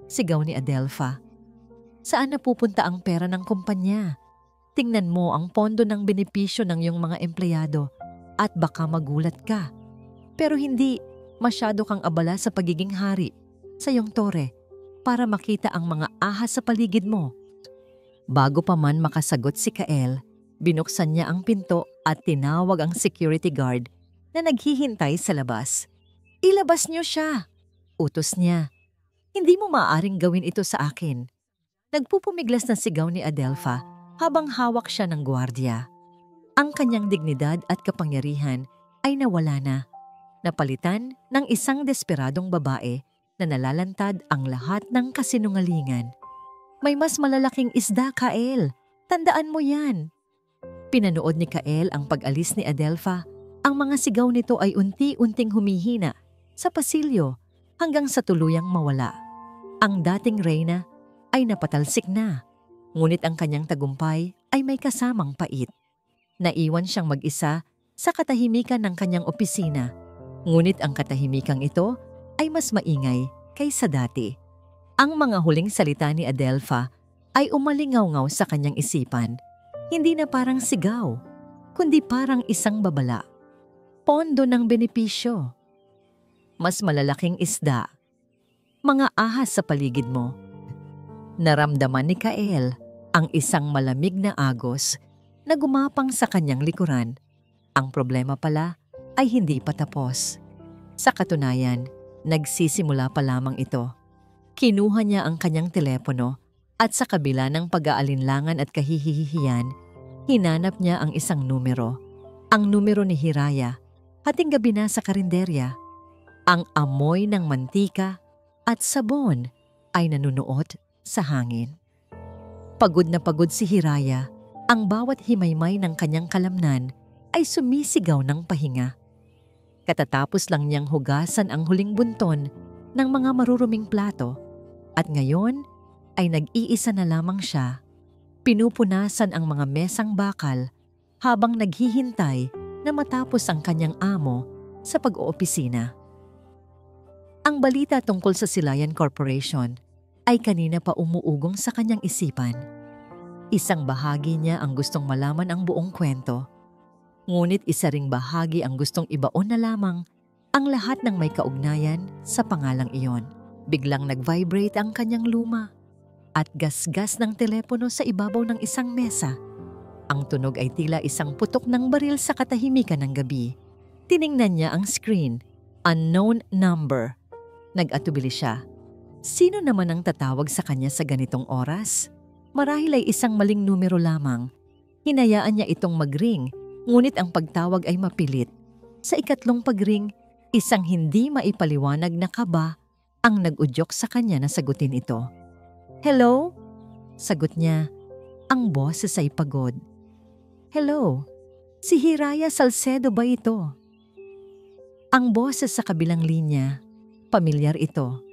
Sigaw ni Adelpha. Saan napupunta ang pera ng kumpanya? Tingnan mo ang pondo ng benepisyo ng iyong mga empleyado at baka magulat ka. Pero hindi, masyado kang abala sa pagiging hari sa iyong tore para makita ang mga ahas sa paligid mo. Bago pa man makasagot si Kael, binuksan niya ang pinto at tinawag ang security guard na naghihintay sa labas. Ilabas niyo siya! Utos niya. Hindi mo maaaring gawin ito sa akin. Nagpupumiglas na sigaw ni Adelpha habang hawak siya ng gwardiya. Ang kanyang dignidad at kapangyarihan ay nawala na. Napalitan ng isang desperadong babae na nalalantad ang lahat ng kasinungalingan. May mas malalaking isda, Kael. Tandaan mo yan. Pinanood ni Kael ang pag-alis ni Adelpha. Ang mga sigaw nito ay unti-unting humihina sa pasilyo hanggang sa tuluyang mawala. Ang dating reyna ay napatalsik na, ngunit ang kanyang tagumpay ay may kasamang pait. Naiwan siyang mag-isa sa katahimikan ng kanyang opisina, ngunit ang katahimikang ito ay mas maingay kaysa dati. Ang mga huling salita ni Adelpha ay umalingaw-ngaw sa kanyang isipan. Hindi na parang sigaw, kundi parang isang babala. Pondo ng benepisyo. Mas malalaking isda. Mga ahas sa paligid mo. Naramdaman ni Kael ang isang malamig na agos na gumapang sa kanyang likuran. Ang problema pala ay hindi pa tapos. Sa katunayan, nagsisimula pa lamang ito. Kinuha niya ang kanyang telepono at sa kabila ng pag-aalinlangan at kahihihiyan, hinanap niya ang isang numero. Ang numero ni Hiraya, hating gabi na sa karinderya. Ang amoy ng mantika at sabon ay nanunuot sa hangin. Pagod na pagod si Hiraya, ang bawat himaymay ng kanyang kalamnan ay sumisigaw ng pahinga. Katatapos lang niyang hugasan ang huling bunton ng mga maruruming plato at ngayon ay nag-iisa na lamang siya. Pinupunasan ang mga mesang bakal habang naghihintay na matapos ang kanyang amo sa pag-oopisina. Ang balita tungkol sa Silayan Corporation ay kanina pa umuugong sa kanyang isipan. Isang bahagi niya ang gustong malaman ang buong kwento. Ngunit isa ring bahagi ang gustong ibaon na lamang ang lahat ng may kaugnayan sa pangalang iyon. Biglang nag-vibrate ang kanyang luma at gasgas ng telepono sa ibabaw ng isang mesa. Ang tunog ay tila isang putok ng baril sa katahimikan ng gabi. Tiningnan niya ang screen. Unknown number. Nag-atubili siya. Sino naman ang tatawag sa kanya sa ganitong oras? Marahil ay isang maling numero lamang. Hinayaan niya itong mag-ring, ngunit ang pagtawag ay mapilit. Sa ikatlong pag-ring, isang hindi maipaliwanag na kaba ang nag-udyok sa kanya na sagutin ito. Hello? Sagot niya. Ang boses ay pagod. Hello? Si Hiraya Salcedo ba ito? Ang boses sa kabilang linya, pamilyar ito.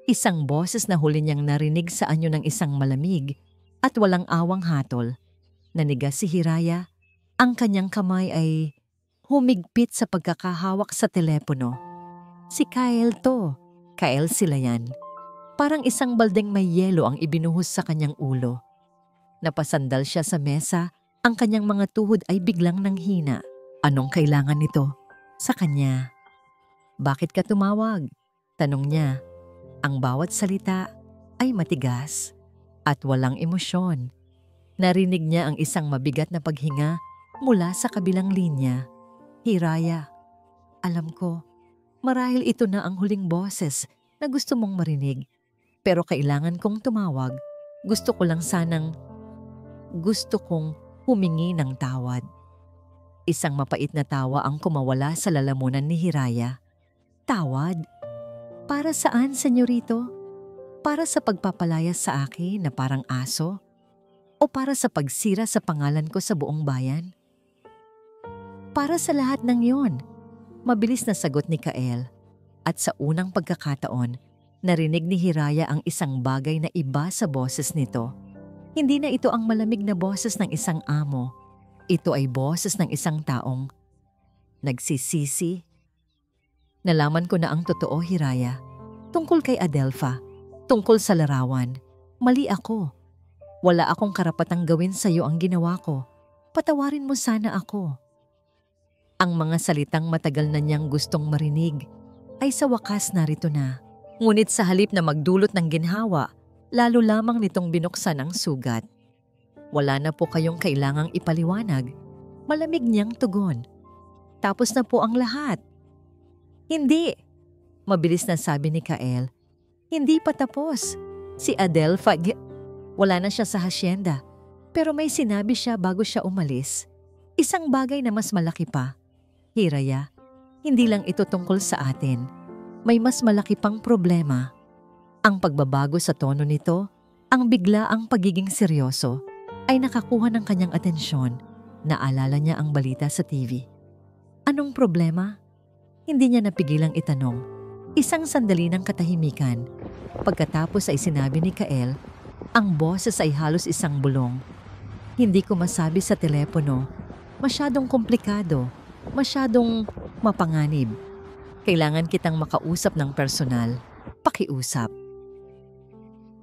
Isang boses na huli niyang narinig sa anyo ng isang malamig at walang awang hatol. Nanigas si Hiraya. Ang kanyang kamay ay humigpit sa pagkakahawak sa telepono. Si Kael to. Kael Silayan. Parang isang baldeng may yelo ang ibinuhos sa kanyang ulo. Napasandal siya sa mesa, ang kanyang mga tuhod ay biglang nanghina. Anong kailangan nito? Sa kanya. Bakit ka tumawag? Tanong niya. Ang bawat salita ay matigas at walang emosyon. Narinig niya ang isang mabigat na paghinga mula sa kabilang linya. Hiraya, alam ko, marahil ito na ang huling boses na gusto mong marinig. Pero kailangan kong tumawag. Gusto kong humingi ng tawad. Isang mapait na tawa ang kumawala sa lalamunan ni Hiraya. Tawad? Para saan, senyorito? Para sa pagpapalayas sa akin na parang aso? O para sa pagsira sa pangalan ko sa buong bayan? Para sa lahat ng yon, mabilis na sagot ni Kael. At sa unang pagkakataon, narinig ni Hiraya ang isang bagay na iba sa boses nito. Hindi na ito ang malamig na boses ng isang amo. Ito ay boses ng isang taong nagsisisi. Nalaman ko na ang totoo, Hiraya. Tungkol kay Adelpha, tungkol sa larawan. Mali ako. Wala akong karapatang gawin sa iyo ang ginawa ko. Patawarin mo sana ako. Ang mga salitang matagal na niyang gustong marinig ay sa wakas narito na. Ngunit sa halip na magdulot ng ginhawa, lalo lamang nitong binuksan ang sugat. Wala na po kayong kailangang ipaliwanag. Malamig niyang tugon. Tapos na po ang lahat. Hindi. Mabilis na sabi ni Kael. Hindi pa tapos. Si Adelpha, wala na siya sa hasyenda. Pero may sinabi siya bago siya umalis. Isang bagay na mas malaki pa. Hiraya, hindi lang ito tungkol sa atin. May mas malaki pang problema. Ang pagbabago sa tono nito, ang biglaang pagiging seryoso, ay nakakuha ng kanyang atensyon. Naalala niya ang balita sa TV. Anong problema? Hindi niya napigilang itanong. Isang sandali ng katahimikan. Pagkatapos ay sinabi ni Kael, ang boses ay halos isang bulong. Hindi ko masabi sa telepono. Masyadong komplikado. Masyadong mapanganib. Kailangan kitang makausap ng personal. Pakiusap.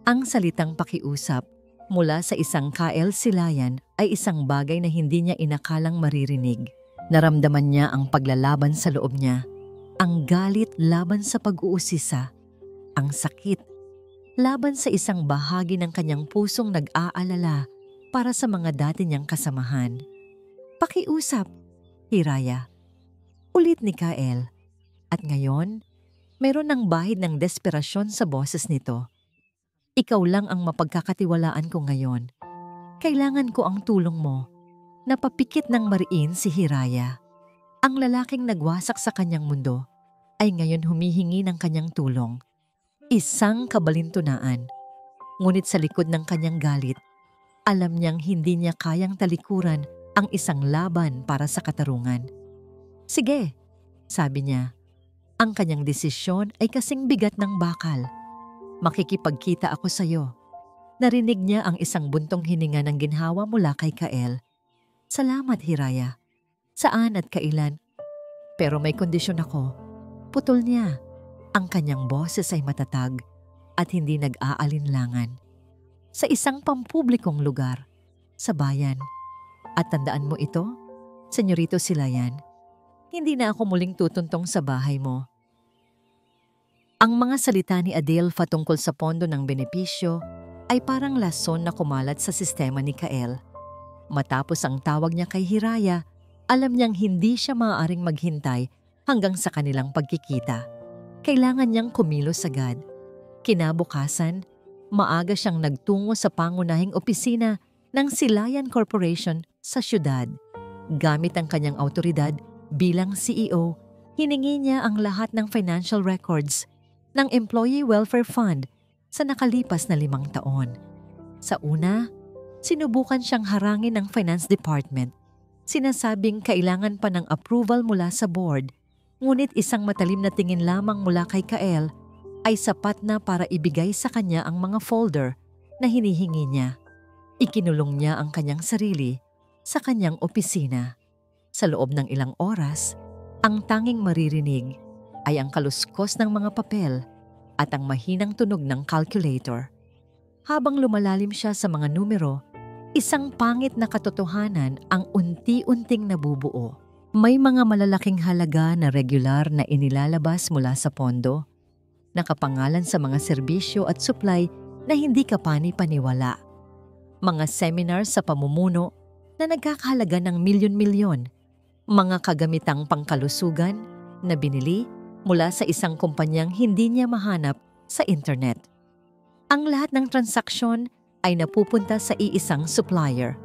Ang salitang pakiusap mula sa isang Kael Silayan ay isang bagay na hindi niya inakalang maririnig. Naramdaman niya ang paglalaban sa loob niya. Ang galit laban sa pag-uusisa. Ang sakit laban sa isang bahagi ng kanyang pusong nag-aalala para sa mga dati niyang kasamahan. Pakiusap, Hiraya. Ulit ni Kael. At ngayon, meron ng bahid ng desperasyon sa boses nito. Ikaw lang ang mapagkakatiwalaan ko ngayon. Kailangan ko ang tulong mo. Napapikit ng mariin si Hiraya. Ang lalaking nagwasak sa kanyang mundo ay ngayon humihingi ng kanyang tulong. Isang kabalintunaan. Ngunit sa likod ng kanyang galit, alam niyang hindi niya kayang talikuran ang isang laban para sa katarungan. Sige, sabi niya. Ang kanyang desisyon ay kasing bigat ng bakal. Makikipagkita ako sa iyo. Narinig niya ang isang buntong hininga ng ginhawa mula kay Kael. Salamat, Hiraya. Saan at kailan? Pero may kondisyon ako. Putol niya. Ang kanyang boses ay matatag at hindi nag-aalinlangan. Sa isang pampublikong lugar, sa bayan. At tandaan mo ito, Senyorito Silayan, hindi na ako muling tutuntong sa bahay mo. Ang mga salita ni Adelpha tungkol sa pondo ng benepisyo ay parang lason na kumalat sa sistema ni Kael. Matapos ang tawag niya kay Hiraya, alam niyang hindi siya maaaring maghintay hanggang sa kanilang pagkikita. Kailangan niyang kumilos agad. Kinabukasan, maaga siyang nagtungo sa pangunahing opisina ng Silayan Corporation sa syudad. Gamit ang kanyang autoridad bilang CEO, hiningi niya ang lahat ng financial records ng Employee Welfare Fund sa nakalipas na 5 taon. Sa una, sinubukan siyang harangin ng Finance Department. Sinasabing kailangan pa ng approval mula sa board, ngunit isang matalim na tingin lamang mula kay Kael ay sapat na para ibigay sa kanya ang mga folder na hinihingi niya. Ikinulong niya ang kanyang sarili sa kanyang opisina. Sa loob ng ilang oras, ang tanging maririnig ay ang kaluskos ng mga papel at ang mahinang tunog ng calculator. Habang lumalalim siya sa mga numero, isang pangit na katotohanan ang unti-unting nabubuo. May mga malalaking halaga na regular na inilalabas mula sa pondo, nakapangalan sa mga serbisyo at supply na hindi kapani-paniwala. Mga seminar sa pamumuno na nagkakahalaga ng milyon-milyon, mga kagamitang pangkalusugan na binili mula sa isang kumpanyang hindi niya mahanap sa internet. Ang lahat ng transaksyon ay napupunta sa iisang supplier.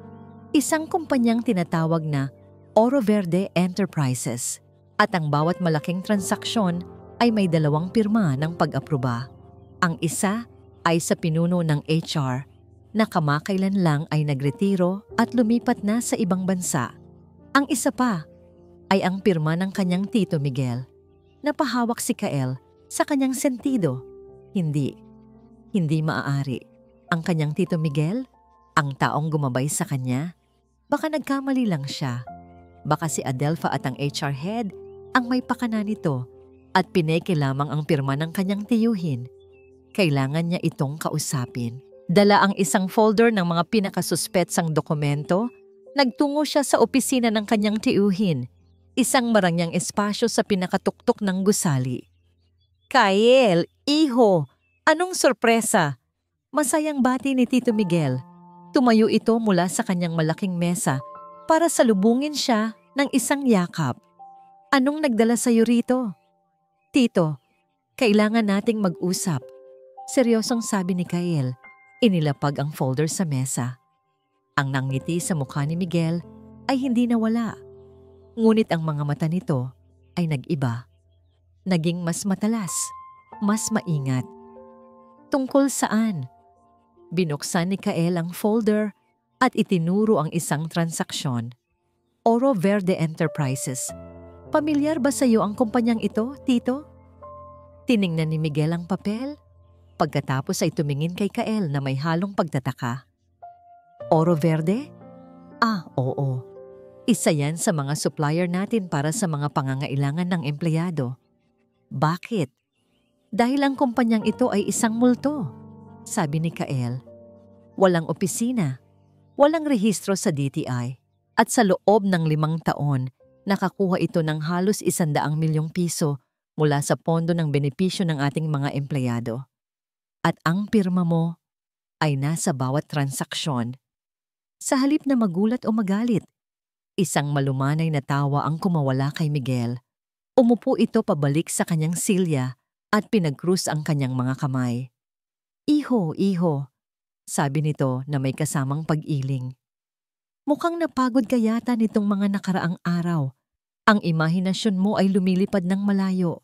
Isang kumpanyang tinatawag na Oro Verde Enterprises at ang bawat malaking transaksyon ay may 2 pirma ng pag-aproba. Ang isa ay sa pinuno ng HR na kamakailan lang ay nagretiro at lumipat na sa ibang bansa. Ang isa pa ay ang pirma ng kanyang Tito Miguel. Napahawak si Kael sa kanyang sentido. Hindi maaari. Ang kanyang Tito Miguel, ang taong gumabay sa kanya, baka nagkamali lang siya. Baka si Adelfa at ang HR head ang may pakana nito at pineke lamang ang pirma ng kanyang tiyuhin. Kailangan niya itong kausapin. Dala ang isang folder ng mga pinakasuspetsang dokumento. Nagtungo siya sa opisina ng kanyang tiyuhin. Isang marangyang espasyo sa pinakatuktok ng gusali. Kael, iho, anong sorpresa? Masayang bati ni Tito Miguel. Tumayo ito mula sa kanyang malaking mesa para salubungin siya ng isang yakap. Anong nagdala sa'yo rito? Tito, kailangan nating mag-usap. Seryosong sabi ni Kael. Inilapag ang folder sa mesa. Ang nangiti sa mukha ni Miguel ay hindi nawala. Ngunit ang mga mata nito ay nag-iba. Naging mas matalas, mas maingat. Tungkol saan? Binuksan ni Kael ang folder at itinuro ang isang transaksyon. Oro Verde Enterprises. Pamilyar ba sa iyo ang kumpanyang ito, Tito? Tiningnan ni Miguel ang papel. Pagkatapos ay tumingin kay Kael na may halong pagtataka. Oro Verde? Oo. Isa yan sa mga supplier natin para sa mga pangangailangan ng empleyado. Bakit? Dahil ang kumpanyang ito ay isang multo, sabi ni Kael. Walang opisina, walang rehistro sa DTI, at sa loob ng 5 taon, nakakuha ito ng halos 100 milyong piso mula sa pondo ng benepisyo ng ating mga empleyado. At ang pirma mo ay nasa bawat transaksyon. Sa halip na magulat o magalit, isang malumanay na tawa ang kumawala kay Miguel. Umupo ito pabalik sa kanyang silya at pinagkrus ang kanyang mga kamay. Iho, sabi nito na may kasamang pag-iling. Mukhang napagod ka yata nitong mga nakaraang araw. Ang imahinasyon mo ay lumilipad ng malayo.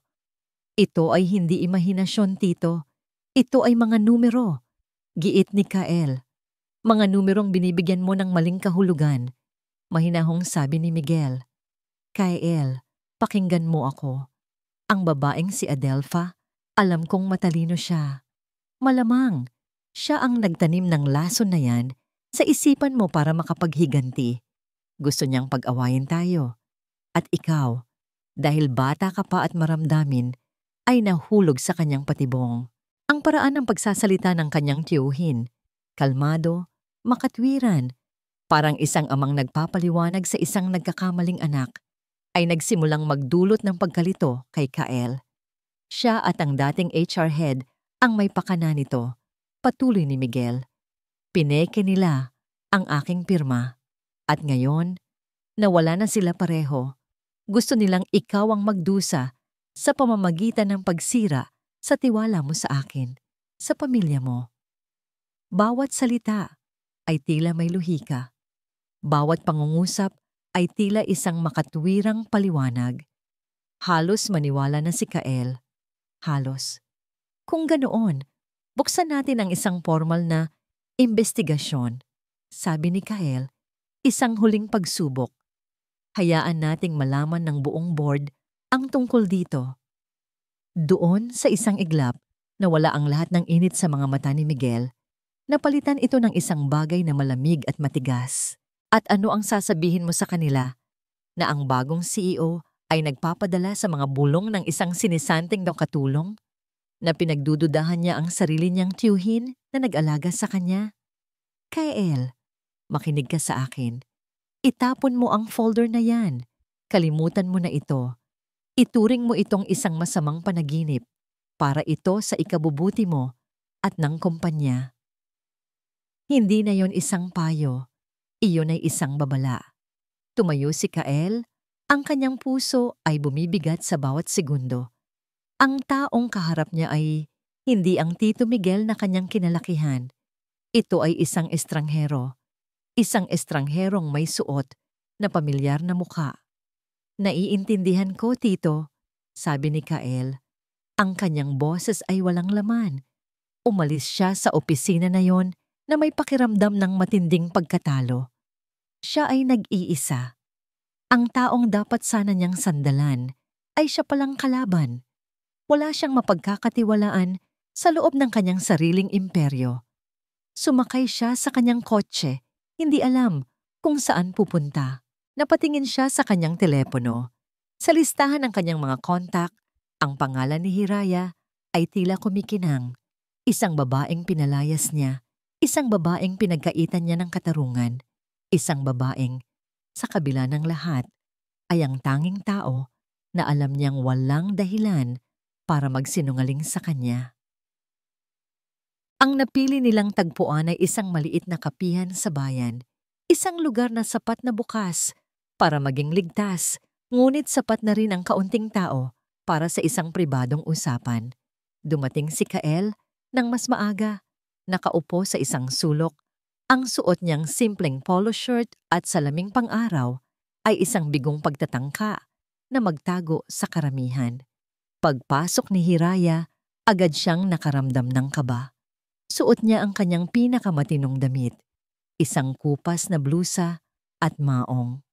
Ito ay hindi imahinasyon, Tito. Ito ay mga numero. Giit ni Kael. Mga numerong binibigyan mo ng maling kahulugan. Mahinahong sabi ni Miguel. Kael, pakinggan mo ako. Ang babaeng si Adelfa, alam kong matalino siya. Malamang, siya ang nagtanim ng lason na yan sa isipan mo para makapaghiganti. Gusto niyang pag-awayin tayo. At ikaw, dahil bata ka pa at maramdamin, ay nahulog sa kanyang patibong. Ang paraan ng pagsasalita ng kanyang tiyuhin, kalmado, makatwiran, parang isang amang nagpapaliwanag sa isang nagkakamaling anak, ay nagsimulang magdulot ng pagkalito kay Kael. Siya at ang dating HR head ang may pakana nito, patuloy ni Miguel. Pineke nila ang aking pirma. At ngayon, nawala na sila pareho. Gusto nilang ikaw ang magdusa sa pamamagitan ng pagsira sa tiwala mo sa akin, sa pamilya mo. Bawat salita ay tila may luhika. Bawat pangungusap ay tila isang makatwirang paliwanag. Halos maniwala na si Kael. Halos. Kung ganoon, buksan natin ang isang formal na investigasyon, sabi ni Kael, isang huling pagsubok. Hayaan nating malaman ng buong board ang tungkol dito. Doon sa isang iglap, nawala ang lahat ng init sa mga mata ni Miguel. Napalitan ito ng isang bagay na malamig at matigas. At ano ang sasabihin mo sa kanila? Na ang bagong CEO ay nagpapadala sa mga bulong ng isang sinisanteng daw katulong? Na pinagdududahan niya ang sarili niyang tiyuhin na nag-alaga sa kanya? Kael, makinig ka sa akin. Itapon mo ang folder na yan. Kalimutan mo na ito. Ituring mo itong isang masamang panaginip para ito sa ikabubuti mo at ng kumpanya. Hindi na yon isang payo. Iyon ay isang babala. Tumayo si Kael. Ang kanyang puso ay bumibigat sa bawat segundo. Ang taong kaharap niya ay hindi ang Tito Miguel na kanyang kinalakihan. Ito ay isang estranghero. Isang estrangherong may suot na pamilyar na mukha. Naiintindihan ko, Tito, sabi ni Kael. Ang kanyang boses ay walang laman. Umalis siya sa opisina na yon na may pakiramdam ng matinding pagkatalo. Siya ay nag-iisa. Ang taong dapat sana niyang sandalan ay siya palang kalaban. Wala siyang mapagkakatiwalaan sa loob ng kanyang sariling imperyo. Sumakay siya sa kanyang kotse, hindi alam kung saan pupunta. Napatingin siya sa kanyang telepono. Sa listahan ng kanyang mga kontak, ang pangalan ni Hiraya ay tila kumikinang. Isang babaeng pinalayas niya, isang babaeng pinagkaitan niya ng katarungan, isang babaeng, sa kabila ng lahat, ay ang tanging tao na alam niyang walang dahilan para magsinungaling sa kanya. Ang napili nilang tagpuan ay isang maliit na kapihan sa bayan, isang lugar na sapat na bukas para maging ligtas, ngunit sapat na rin ang kaunting tao para sa isang pribadong usapan. Dumating si Kael nang mas maaga, nakaupo sa isang sulok. Ang suot niyang simpleng polo shirt at salaming pang-araw ay isang bigong pagtatangka na magtago sa karamihan. Pagpasok ni Hiraya, agad siyang nakaramdam ng kaba. Suot niya ang kanyang pinakamatinong damit, isang kupas na blusa at maong.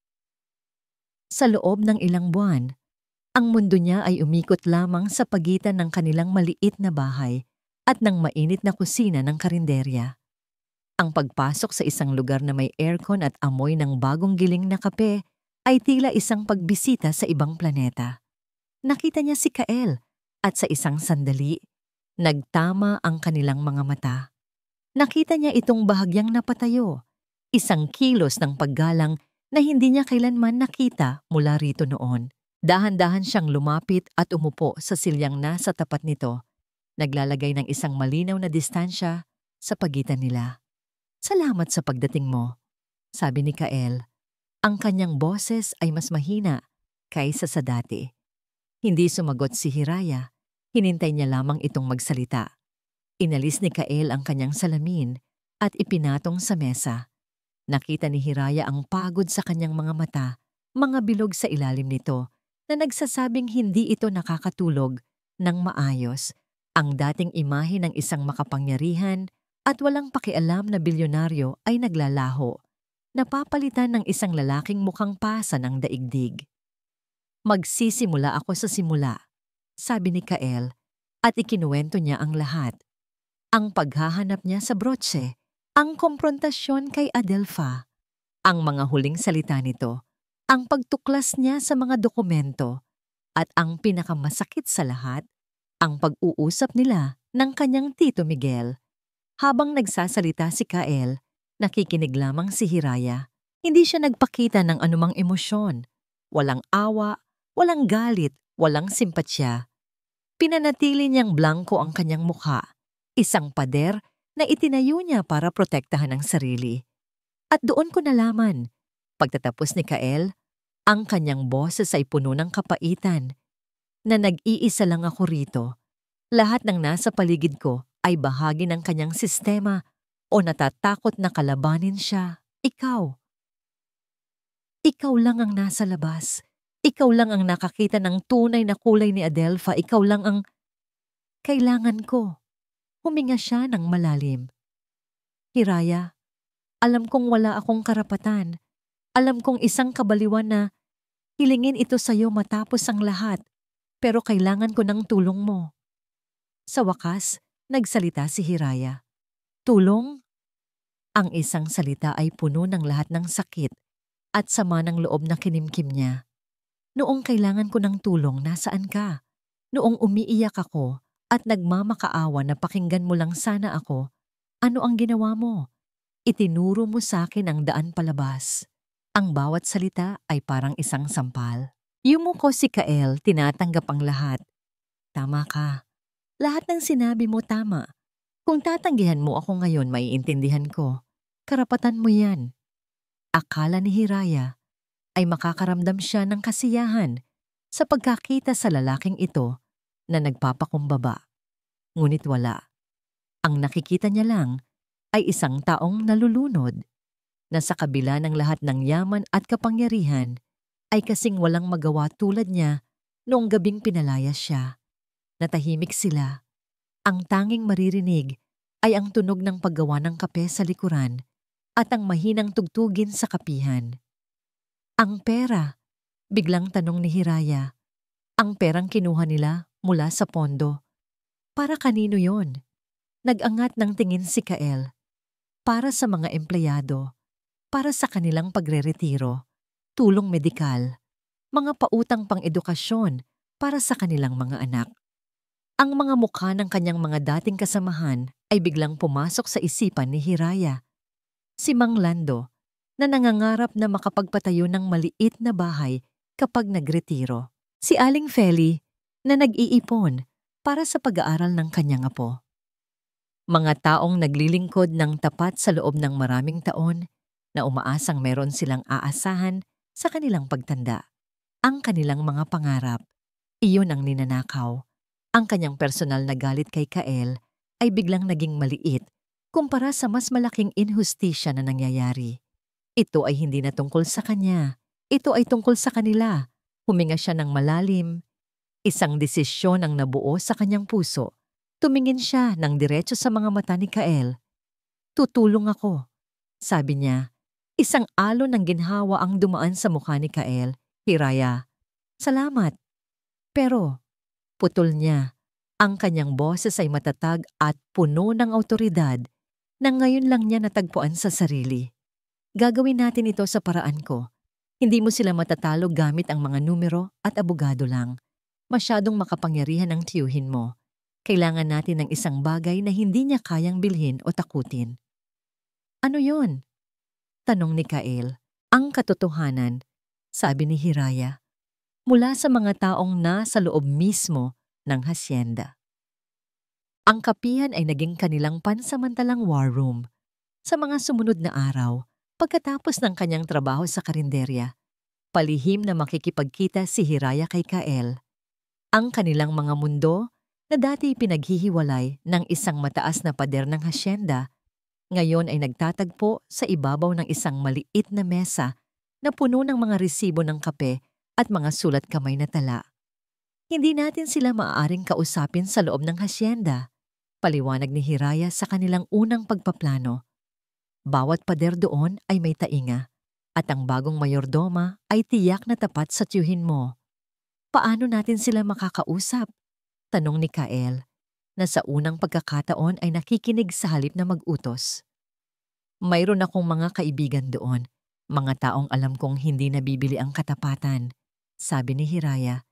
Sa loob ng ilang buwan, ang mundo niya ay umikot lamang sa pagitan ng kanilang maliit na bahay at ng mainit na kusina ng karinderya. Ang pagpasok sa isang lugar na may aircon at amoy ng bagong giling na kape ay tila isang pagbisita sa ibang planeta. Nakita niya si Kael at sa isang sandali, nagtama ang kanilang mga mata. Nakita niya itong bahagyang napatayo, isang kilos ng paggalang na hindi niya kailanman nakita mula rito noon. Dahan-dahan siyang lumapit at umupo sa silyang nasa tapat nito, naglalagay ng isang malinaw na distansya sa pagitan nila. Salamat sa pagdating mo, sabi ni Kael. Ang kanyang boses ay mas mahina kaysa sa dati. Hindi sumagot si Hiraya, hinintay niya lamang itong magsalita. Inalis ni Kael ang kanyang salamin at ipinatong sa mesa. Nakita ni Hiraya ang pagod sa kanyang mga mata, mga bilog sa ilalim nito, na nagsasabing hindi ito nakakatulog ng maayos. Ang dating imahe ng isang makapangyarihan at walang pakialam na bilyonaryo ay naglalaho, napapalitan ng isang lalaking mukhang pasa ng daigdig. Magsisimula ako sa simula, sabi ni Kael, at ikinuwento niya ang lahat. Ang paghahanap niya sa brotse, ang komprontasyon kay Adelpha, ang mga huling salita nito, ang pagtuklas niya sa mga dokumento, at ang pinakamasakit sa lahat, ang pag-uusap nila ng kanyang Tito Miguel. Habang nagsasalita si Kael, nakikinig lamang si Hiraya. Hindi siya nagpakita ng anumang emosyon. Walang awa, walang galit, walang simpatsya. Pinanatili niyang blanko ang kanyang mukha, isang pader na itinayo niya para protektahan ang sarili. At doon ko nalaman, pagtatapos ni Kael, ang kanyang boses ay puno ng kapaitan, na nag-iisa lang ako rito. Lahat ng nasa paligid ko ay bahagi ng kanyang sistema o natatakot na kalabanin siya. Ikaw. Ikaw lang ang nasa labas. Ikaw lang ang nakakita ng tunay na kulay ni Adelpha. Ikaw lang ang kailangan ko. Huminga siya ng malalim. Hiraya, alam kong wala akong karapatan. Alam kong isang kabaliwan na hilingin ito sa'yo matapos ang lahat, pero kailangan ko ng tulong mo. Sa wakas, nagsalita si Hiraya. Tulong? Ang isang salita ay puno ng lahat ng sakit at sama ng loob na kinimkim niya. Noong kailangan ko ng tulong, nasaan ka? Noong umiiyak ako at nagmamakaawa na pakinggan mo lang sana ako, ano ang ginawa mo? Itinuro mo sa akin ang daan palabas. Ang bawat salita ay parang isang sampal. Yumuko si Kael, tinatanggap ang lahat. Tama ka. Lahat ng sinabi mo tama. Kung tatanggihan mo ako ngayon, maiintindihan ko. Karapatan mo yan. Akala ni Hiraya ay makakaramdam siya ng kasiyahan sa pagkakita sa lalaking ito na nagpapakumbaba. Ngunit wala. Ang nakikita niya lang ay isang taong nalulunod. na sa kabila ng lahat ng yaman at kapangyarihan, ay kasing walang magawa tulad niya noong gabing pinalaya siya. Natahimik sila. Ang tanging maririnig ay ang tunog ng paggawa ng kape sa likuran at ang mahinang tugtugin sa kapihan. Ang pera, biglang tanong ni Hiraya. Ang perang kinuha nila mula sa pondo. Para kanino yon? Nag-angat ng tingin si Kael. Para sa mga empleyado, para sa kanilang pagreretiro, tulong medikal, mga pautang pang-edukasyon para sa kanilang mga anak. Ang mga mukha ng kanyang mga dating kasamahan ay biglang pumasok sa isipan ni Hiraya. Si Mang Lando, na nangangarap na makapagpatayo ng maliit na bahay kapag nagretiro. Si Aling Feli, na nag-iipon para sa pag-aaral ng kanyang apo. Mga taong naglilingkod ng tapat sa loob ng maraming taon na umaasang meron silang aasahan sa kanilang pagtanda. Ang kanilang mga pangarap, iyon ang ninanakaw. Ang kanyang personal na galit kay Kael ay biglang naging maliit kumpara sa mas malaking inhustisya na nangyayari. Ito ay hindi na tungkol sa kanya. Ito ay tungkol sa kanila. Huminga siya ng malalim. Isang desisyon ang nabuo sa kanyang puso. Tumingin siya ng diretso sa mga mata ni Kael. Tutulong ako, sabi niya. Isang alon ng ginhawa ang dumaan sa mukha ni Kael. Hiraya, salamat. Pero, putol niya. Ang kanyang boses ay matatag at puno ng awtoridad na ngayon lang niya natagpuan sa sarili. Gagawin natin ito sa paraan ko. Hindi mo sila matatalo gamit ang mga numero at abogado lang. Masyadong makapangyarihan ang tiyuhin mo. Kailangan natin ng isang bagay na hindi niya kayang bilhin o takutin. Ano yon? Tanong ni Kael. Ang katotohanan, sabi ni Hiraya, mula sa mga taong nasa loob mismo ng hasyenda. Ang kapihan ay naging kanilang pansamantalang war room. Sa mga sumunod na araw, pagkatapos ng kanyang trabaho sa karinderya, palihim na makikipagkita si Hiraya kay Kael. Ang kanilang mga mundo na dati pinaghihiwalay ng isang mataas na pader ng hasyenda, ngayon ay nagtatagpo sa ibabaw ng isang maliit na mesa na puno ng mga resibo ng kape at mga sulat kamay na tala. Hindi natin sila maaaring kausapin sa loob ng hasyenda, paliwanag ni Hiraya sa kanilang unang pagpaplano. Bawat pader doon ay may tainga, at ang bagong mayordoma ay tiyak na tapat sa tiyuhin mo. Paano natin sila makakausap? Tanong ni Kael, na sa unang pagkakataon ay nakikinig sa halip na mag-utos. Mayroon akong mga kaibigan doon, mga taong alam kong hindi nabibili ang katapatan, sabi ni Hiraya.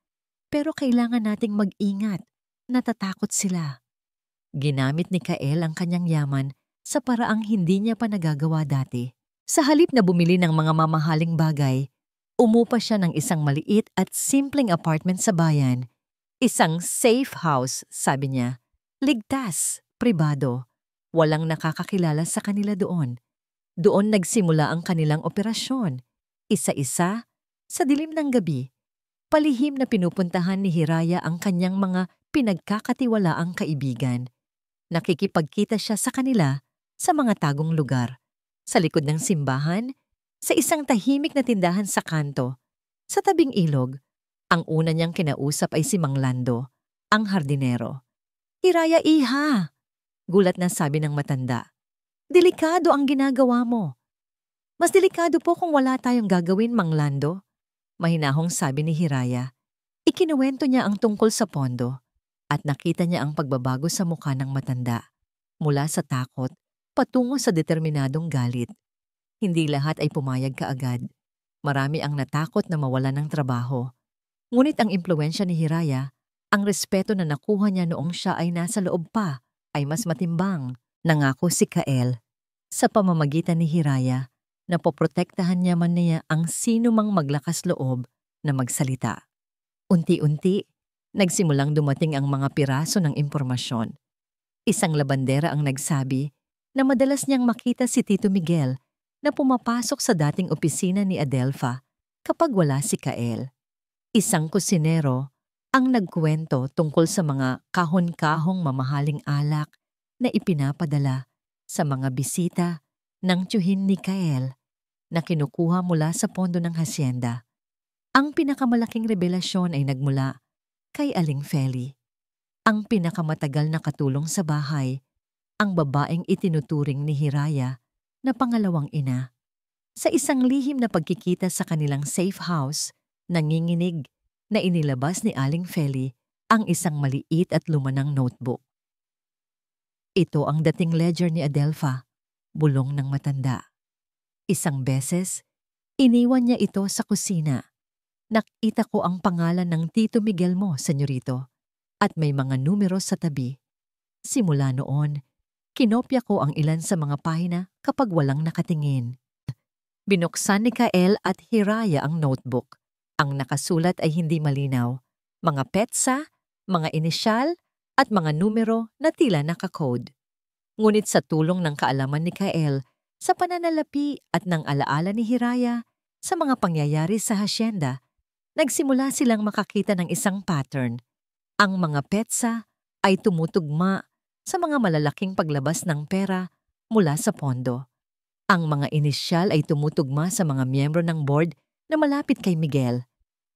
Pero kailangan nating mag-ingat, natatakot sila. Ginamit ni Kael ang kanyang yaman sa paraang hindi niya pa nagagawa dati. Sa halip na bumili ng mga mamahaling bagay, umupa siya ng isang maliit at simpleng apartment sa bayan. Isang safe house, sabi niya. Ligtas, pribado. Walang nakakakilala sa kanila doon. Doon nagsimula ang kanilang operasyon. Isa-isa, sa dilim ng gabi. Palihim na pinupuntahan ni Hiraya ang kanyang mga pinagkakatiwalaang kaibigan. Nakikipagkita siya sa kanila sa mga tagong lugar. Sa likod ng simbahan, sa isang tahimik na tindahan sa kanto, sa tabing ilog. Ang una niyang kinausap ay si Mang Lando, ang hardinero. Hiraya, iha! Gulat na sabi ng matanda. Delikado ang ginagawa mo. Mas delikado po kung wala tayong gagawin, Mang Lando. Mahinahong sabi ni Hiraya. Ikinuwento niya ang tungkol sa pondo at nakita niya ang pagbabago sa mukha ng matanda. Mula sa takot, patungo sa determinadong galit. Hindi lahat ay pumayag kaagad. Marami ang natakot na mawalan ng trabaho. Ngunit ang impluwensya ni Hiraya, ang respeto na nakuha niya noong siya ay nasa loob pa, ay mas matimbang. Nangako si Kael. Sa pamamagitan ni Hiraya, napoprotektahan niya man niya ang sino mang maglakas loob na magsalita. Unti-unti, nagsimulang dumating ang mga piraso ng impormasyon. Isang labandera ang nagsabi na madalas niyang makita si Tito Miguel na pumapasok sa dating opisina ni Adelfa kapag wala si Kael. Isang kusinero ang nagkwento tungkol sa mga kahon-kahong mamahaling alak na ipinapadala sa mga bisita ng tiyuhin ni Kael. na kinukuha mula sa pondo ng hasyenda. Ang pinakamalaking revelasyon ay nagmula kay Aling Feli, ang pinakamatagal na katulong sa bahay, ang babaeng itinuturing ni Hiraya na pangalawang ina. Sa isang lihim na pagkikita sa kanilang safe house, nanginginig na inilabas ni Aling Feli ang isang maliit at lumanang notebook. Ito ang dating ledger ni Adelfa, bulong ng matanda. Isang beses, iniwan niya ito sa kusina. Nakita ko ang pangalan ng Tito Miguel mo, senyorito, at may mga numero sa tabi. Simula noon, kinopya ko ang ilan sa mga pahina kapag walang nakatingin. Binuksan ni Kael at Hiraya ang notebook. Ang nakasulat ay hindi malinaw. Mga petsa, mga inisyal, at mga numero na tila nakakode. Ngunit sa tulong ng kaalaman ni Kael, sa pananalapi at ng alaala ni Hiraya sa mga pangyayari sa hasyenda, nagsimula silang makakita ng isang pattern. Ang mga petsa ay tumutugma sa mga malalaking paglabas ng pera mula sa pondo. Ang mga inisyal ay tumutugma sa mga miyembro ng board na malapit kay Miguel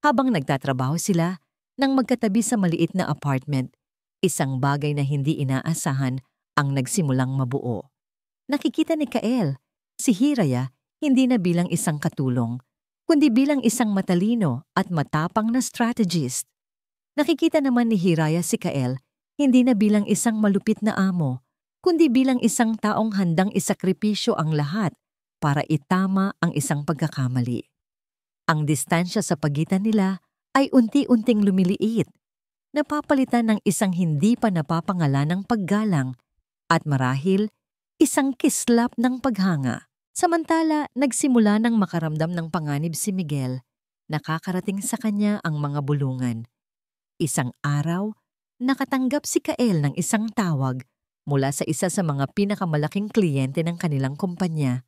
habang nagtatrabaho sila nang magkatabi sa maliit na apartment, isang bagay na hindi inaasahan ang nagsimulang mabuo. Nakikita ni Kael, si Hiraya hindi na bilang isang katulong, kundi bilang isang matalino at matapang na strategist. Nakikita naman ni Hiraya si Kael hindi na bilang isang malupit na amo, kundi bilang isang taong handang isakripisyo ang lahat para itama ang isang pagkakamali. Ang distansya sa pagitan nila ay unti-unting lumiliit, napapalitan ng isang hindi pa napapangalanang paggalang at marahil isang kislap ng paghanga. Samantala, nagsimula ng makaramdam ng panganib si Miguel, nakakarating sa kanya ang mga bulungan. Isang araw, nakatanggap si Kael ng isang tawag mula sa isa sa mga pinakamalaking kliyente ng kanilang kumpanya.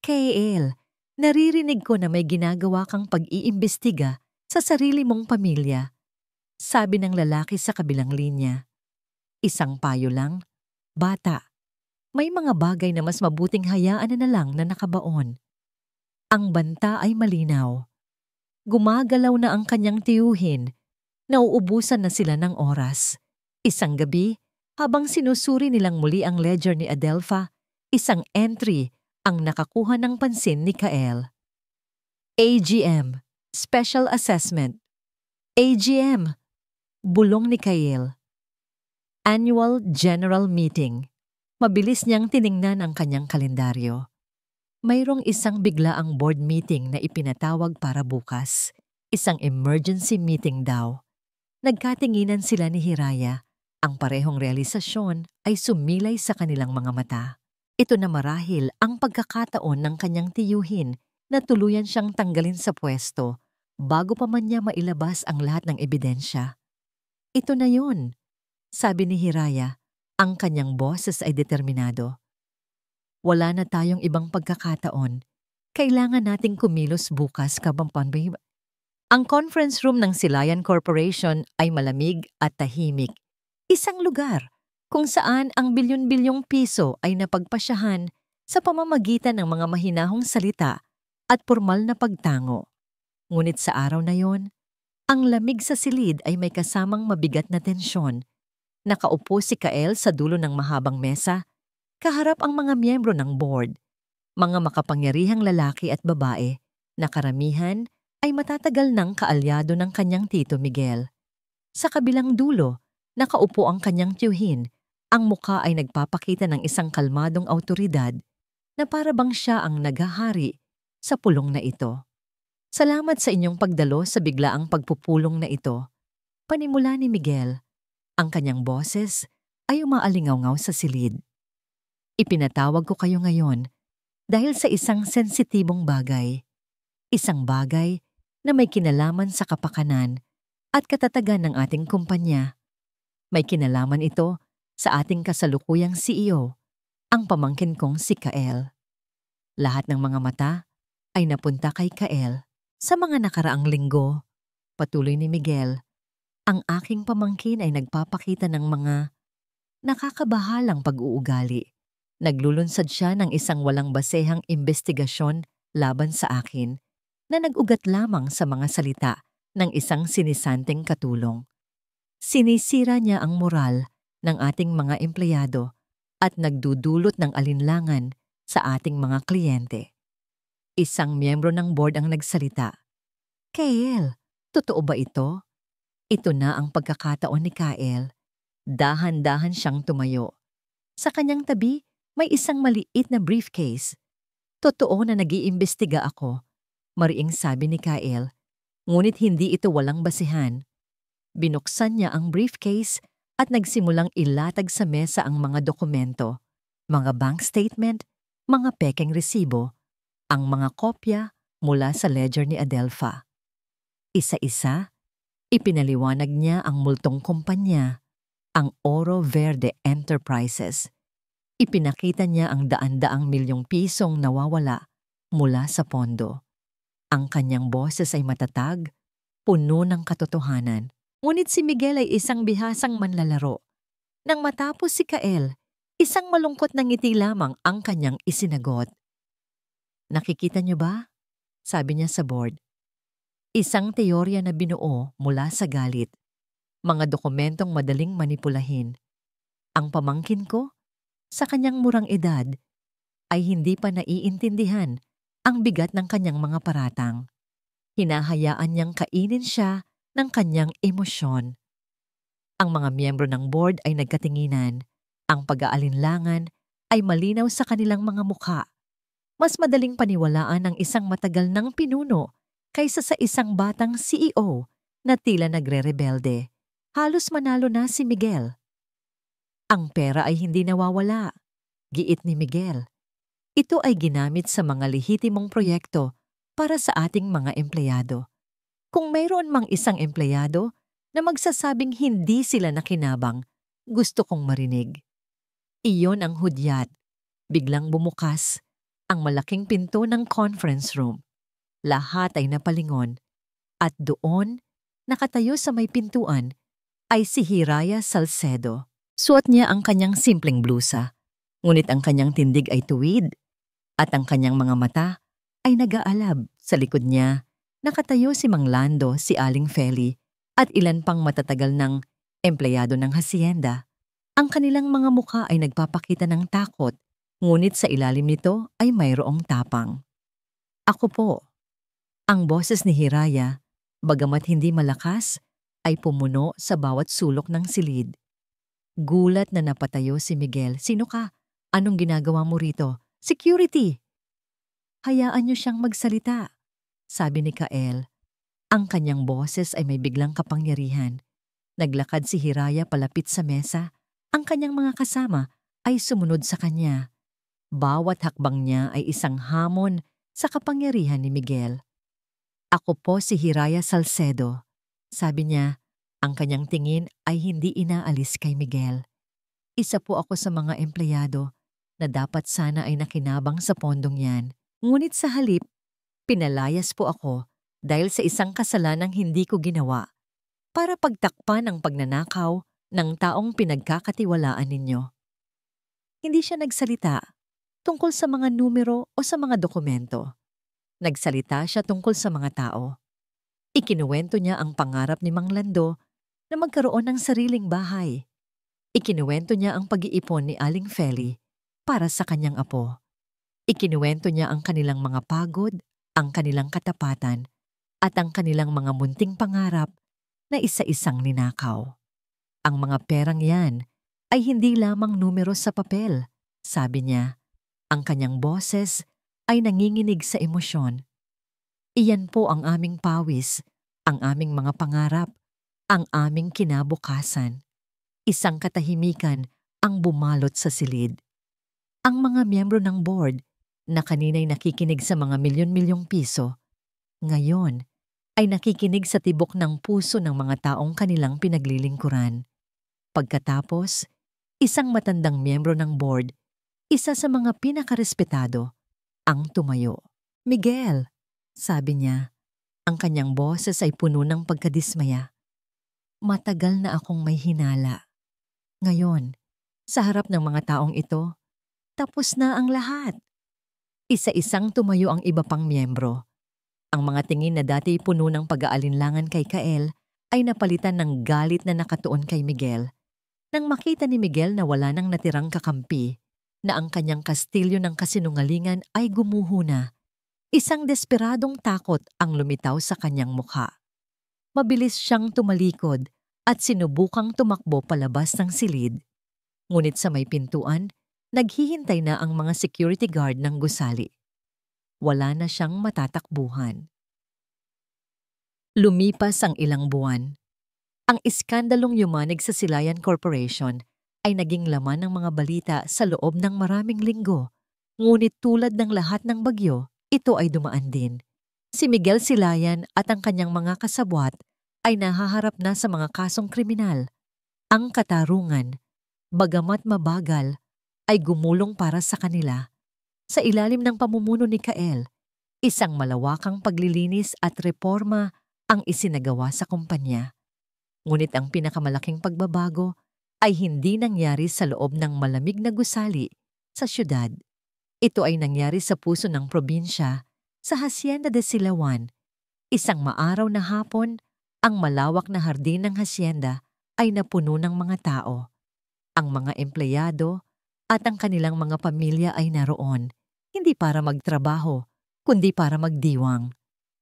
Kael, naririnig ko na may ginagawa kang pag-iimbestiga sa sarili mong pamilya, sabi ng lalaki sa kabilang linya. Isang payo lang, bata. May mga bagay na mas mabuting hayaan na lang na nakabaon. Ang banta ay malinaw. Gumagalaw na ang kanyang tiyuhin. Nauubusan na sila ng oras. Isang gabi, habang sinusuri nilang muli ang ledger ni Adelfa, isang entry ang nakakuha ng pansin ni Kael. AGM, Special Assessment. AGM, bulong ni Kael. Annual General Meeting. Mabilis niyang tiningnan ang kanyang kalendaryo. Mayroong isang biglaang board meeting na ipinatawag para bukas. Isang emergency meeting daw. Nagkatinginan sila ni Hiraya. Ang parehong realisasyon ay sumilay sa kanilang mga mata. Ito na marahil ang pagkakataon ng kanyang tiyuhin na tuluyan siyang tanggalin sa pwesto bago pa man niya mailabas ang lahat ng ebidensya. Ito na yun, sabi ni Hiraya. Ang kanyang boses ay determinado. Wala na tayong ibang pagkakataon. Kailangan nating kumilos bukas kabampanbay. Ang conference room ng Silayan Corporation ay malamig at tahimik. Isang lugar kung saan ang bilyon-bilyong piso ay napagpasyahan sa pamamagitan ng mga mahinahong salita at pormal na pagtango. Ngunit sa araw na yon, ang lamig sa silid ay may kasamang mabigat na tensyon. Nakaupo si Kael sa dulo ng mahabang mesa, kaharap ang mga miyembro ng board, mga makapangyarihang lalaki at babae na karamihan ay matatagal ng kaalyado ng kanyang Tito Miguel. Sa kabilang dulo, nakaupo ang kanyang tiyuhin, ang mukha ay nagpapakita ng isang kalmadong awtoridad na para bang siya ang naghahari sa pulong na ito. Salamat sa inyong pagdalo sa biglaang pagpupulong na ito. Panimula ni Miguel. Ang kanyang boses ay umaalingaw-ngaw sa silid. Ipinatawag ko kayo ngayon dahil sa isang sensitibong bagay. Isang bagay na may kinalaman sa kapakanan at katatagan ng ating kumpanya. May kinalaman ito sa ating kasalukuyang CEO, ang pamangkin kong si Kael. Lahat ng mga mata ay napunta kay Kael. Sa mga nakaraang linggo, patuloy ni Miguel, ang aking pamangkin ay nagpapakita ng mga nakakabahalang pag-uugali. Naglulunsad siya ng isang walang basehang imbestigasyon laban sa akin na nag-ugat lamang sa mga salita ng isang sinisanteng katulong. Sinisira niya ang moral ng ating mga empleyado at nagdudulot ng alinlangan sa ating mga kliyente. Isang miyembro ng board ang nagsalita. Kael, totoo ba ito? Ito na ang pagkakataon ni Kael. Dahan-dahan siyang tumayo. Sa kanyang tabi, may isang maliit na briefcase. Totoo na nag-iimbestiga ako, mariing sabi ni Kael. Ngunit hindi ito walang basihan. Binuksan niya ang briefcase at nagsimulang ilatag sa mesa ang mga dokumento, mga bank statement, mga pekeng resibo, ang mga kopya mula sa ledger ni Adelpha. Isa-isa, ipinaliwanag niya ang multong kumpanya, ang Oro Verde Enterprises. Ipinakita niya ang daan-daang milyong pisong nawawala mula sa pondo. Ang kanyang boses ay matatag, puno ng katotohanan. Ngunit si Miguel ay isang bihasang manlalaro. Nang matapos si Kael, isang malungkot na ngiti lamang ang kanyang isinagot. Nakikita niyo ba? Sabi niya sa board. Isang teorya na binuo mula sa galit. Mga dokumentong madaling manipulahin. Ang pamangkin ko, sa kanyang murang edad, ay hindi pa naiintindihan ang bigat ng kanyang mga paratang. Hinahayaan niyang kainin siya ng kanyang emosyon. Ang mga miyembro ng board ay nagkatinginan. Ang pag-aalinlangan ay malinaw sa kanilang mga mukha. Mas madaling paniwalaan ang isang matagal ng pinuno kaysa sa isang batang CEO na tila nagre-rebelde. Halos manalo na si Miguel. Ang pera ay hindi nawawala, giit ni Miguel. Ito ay ginamit sa mga lehitimong proyekto para sa ating mga empleyado. Kung mayroon mang isang empleyado na magsasabing hindi sila nakinabang, gusto kong marinig. Iyon ang hudyat. Biglang bumukas ang malaking pinto ng conference room. Lahat ay napalingon at doon, nakatayo sa may pintuan, ay si Hiraya Salcedo. Suot niya ang kanyang simpleng blusa, ngunit ang kanyang tindig ay tuwid at ang kanyang mga mata ay nag-aalab. Sa likod niya, nakatayo si Mang Lando, si Aling Feli at ilan pang matatagal ng empleyado ng hacienda. Ang kanilang mga mukha ay nagpapakita ng takot, ngunit sa ilalim nito ay mayroong tapang. Ako po. Ang boses ni Hiraya, bagamat hindi malakas, ay pumuno sa bawat sulok ng silid. Gulat na napatayo si Miguel. Sino ka? Anong ginagawa mo rito? Security! Hayaan niyo siyang magsalita, sabi ni Kael. Ang kanyang boses ay may biglang kapangyarihan. Naglakad si Hiraya palapit sa mesa. Ang kanyang mga kasama ay sumunod sa kanya. Bawat hakbang niya ay isang hamon sa kapangyarihan ni Miguel. Ako po si Hiraya Salcedo. Sabi niya, ang kanyang tingin ay hindi inaalis kay Miguel. Isa po ako sa mga empleyado na dapat sana ay nakinabang sa pondong yan. Ngunit sa halip, pinalayas po ako dahil sa isang kasalanang hindi ko ginawa para pagtakpan ang pagnanakaw ng taong pinagkakatiwalaan ninyo. Hindi siya nagsalita tungkol sa mga numero o sa mga dokumento. Nagsalita siya tungkol sa mga tao. Ikinuwento niya ang pangarap ni Mang Lando na magkaroon ng sariling bahay. Ikinuwento niya ang pag-iipon ni Aling Feli para sa kanyang apo. Ikinuwento niya ang kanilang mga pagod, ang kanilang katapatan, at ang kanilang mga munting pangarap na isa-isang ninakaw. Ang mga perang yan ay hindi lamang numero sa papel, sabi niya. Ang kanyang boses ay nanginginig sa emosyon. Iyan po ang aming pawis, ang aming mga pangarap, ang aming kinabukasan. Isang katahimikan ang bumalot sa silid. Ang mga miyembro ng board na kanina'y nakikinig sa mga milyon-milyong piso, ngayon ay nakikinig sa tibok ng puso ng mga taong kanilang pinaglilingkuran. Pagkatapos, isang matandang miyembro ng board, isa sa mga pinakarespetado, ang tumayo. Miguel, sabi niya, ang kanyang boses ay puno ng pagkadismaya. Matagal na akong may hinala. Ngayon, sa harap ng mga taong ito, tapos na ang lahat. Isa-isang tumayo ang iba pang miyembro. Ang mga tingin na dati puno ng pag-aalinlangan kay Kael ay napalitan ng galit na nakatuon kay Miguel. Nang makita ni Miguel na wala nang natirang kakampi, na ang kanyang kastilyo ng kasinungalingan ay gumuho na, isang desperadong takot ang lumitaw sa kanyang mukha. Mabilis siyang tumalikod at sinubukang tumakbo palabas ng silid. Ngunit sa may pintuan, naghihintay na ang mga security guard ng gusali. Wala na siyang matatakbuhan. Lumipas ang ilang buwan. Ang iskandalong yumanig sa Silayan Corporation ay naging laman ng mga balita sa loob ng maraming linggo. Ngunit tulad ng lahat ng bagyo, ito ay dumaan din. Si Miguel Silayan at ang kanyang mga kasabwat ay nahaharap na sa mga kasong kriminal. Ang katarungan, bagamat mabagal, ay gumulong para sa kanila. Sa ilalim ng pamumuno ni Kael, isang malawakang paglilinis at reforma ang isinagawa sa kumpanya. Ngunit ang pinakamalaking pagbabago ay hindi nangyari sa loob ng malamig na gusali sa syudad. Ito ay nangyari sa puso ng probinsya, sa Hacienda de Silawan. Isang maaraw na hapon, ang malawak na hardin ng hacienda ay napuno ng mga tao. Ang mga empleyado at ang kanilang mga pamilya ay naroon, hindi para magtrabaho, kundi para magdiwang.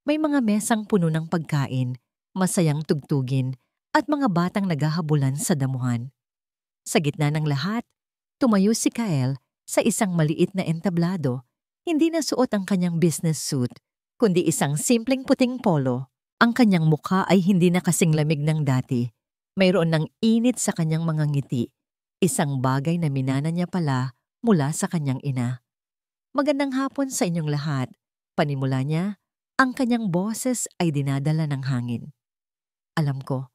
May mga mesang puno ng pagkain, masayang tugtugin, at mga batang naghahabulan sa damuhan. Sa gitna ng lahat, tumayo si Kael sa isang maliit na entablado. Hindi na suot ang kanyang business suit, kundi isang simpleng puting polo. Ang kanyang mukha ay hindi na kasing lamig ng dati. Mayroon ng init sa kanyang mga ngiti, isang bagay na minana niya pala mula sa kanyang ina. Magandang hapon sa inyong lahat. Panimula niya, ang kanyang boses ay dinadala ng hangin. Alam ko,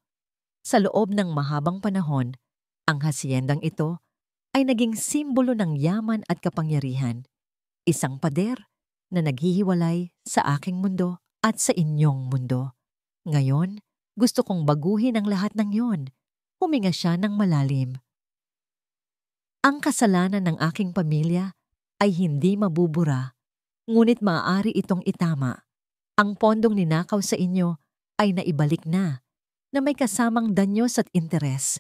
sa loob ng mahabang panahon, ang haciendang ito ay naging simbolo ng yaman at kapangyarihan. Isang pader na naghihiwalay sa aking mundo at sa inyong mundo. Ngayon, gusto kong baguhin ang lahat ng yon. Huminga siya ng malalim. Ang kasalanan ng aking pamilya ay hindi mabubura, ngunit maaari itong itama. Ang pondong ninakaw sa inyo ay naibalik na may kasamang danyos at interes.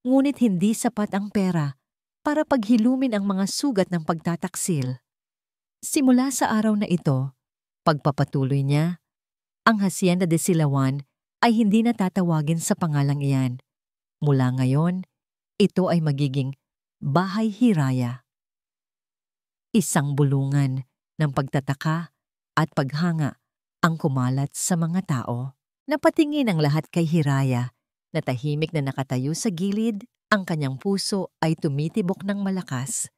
Ngunit hindi sapat ang pera para paghilumin ang mga sugat ng pagtataksil. Simula sa araw na ito, pagpapatuloy niya, ang Hacienda de Silawan ay hindi natatawagin sa pangalang iyan. Mula ngayon, ito ay magiging Bahay Hiraya. Isang bulungan ng pagtataka at paghanga ang kumalat sa mga tao. Napatingin ang lahat kay Hiraya, na tahimik na nakatayo sa gilid, ang kanyang puso ay tumitibok ng malakas.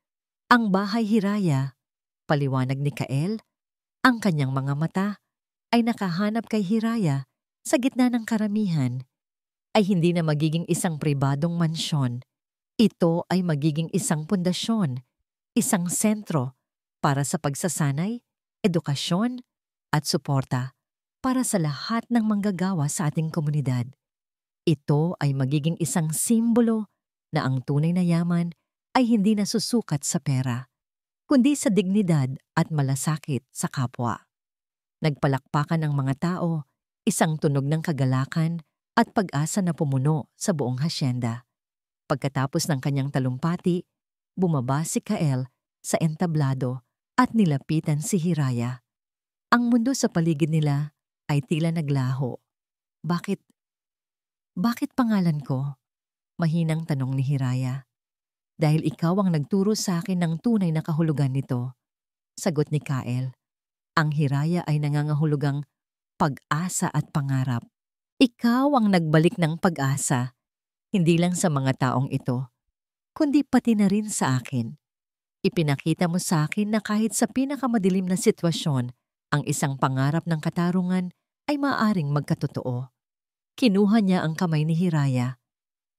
Ang Bahay Hiraya, paliwanag ni Kael, ang kanyang mga mata ay nakahanap kay Hiraya sa gitna ng karamihan, ay hindi na magiging isang pribadong mansyon. Ito ay magiging isang pundasyon, isang sentro para sa pagsasanay, edukasyon at suporta para sa lahat ng manggagawa sa ating komunidad. Ito ay magiging isang simbolo na ang tunay na yaman ay hindi nasusukat sa pera, kundi sa dignidad at malasakit sa kapwa. Nagpalakpakan ang mga tao, isang tunog ng kagalakan at pag-asa na pumuno sa buong hacienda. Pagkatapos ng kanyang talumpati, bumaba si Kael sa entablado at nilapitan si Hiraya. Ang mundo sa paligid nila ay tila naglaho. Bakit pangalan ko? Mahinang tanong ni Hiraya. Dahil ikaw ang nagturo sa akin ng tunay na kahulugan nito, sagot ni Kael. Ang Hiraya ay nangangahulugang pag-asa at pangarap. Ikaw ang nagbalik ng pag-asa, hindi lang sa mga taong ito, kundi pati na rin sa akin. Ipinakita mo sa akin na kahit sa pinakamadilim na sitwasyon, ang isang pangarap ng katarungan ay maaaring magkatotoo. Kinuha niya ang kamay ni Hiraya.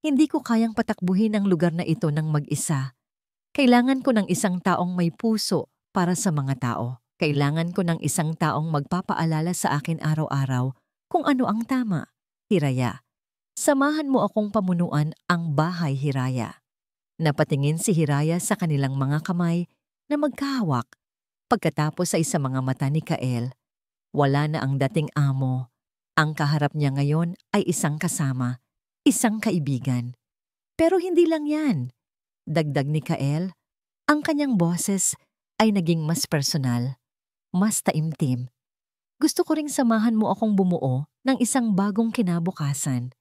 Hindi ko kayang patakbuhin ang lugar na ito ng mag-isa. Kailangan ko ng isang taong may puso para sa mga tao. Kailangan ko ng isang taong magpapaalala sa akin araw-araw kung ano ang tama. Hiraya, samahan mo akong pamunuan ang Bahay Hiraya. Napatingin si Hiraya sa kanilang mga kamay na magkahawak. Pagkatapos ay sa mga mata ni Kael, wala na ang dating amo. Ang kaharap niya ngayon ay isang kasama, isang kaibigan. Pero hindi lang yan. Dagdag ni Kael, ang kanyang boses ay naging mas personal, mas taimtim. Gusto ko ring samahan mo akong bumuo ng isang bagong kinabukasan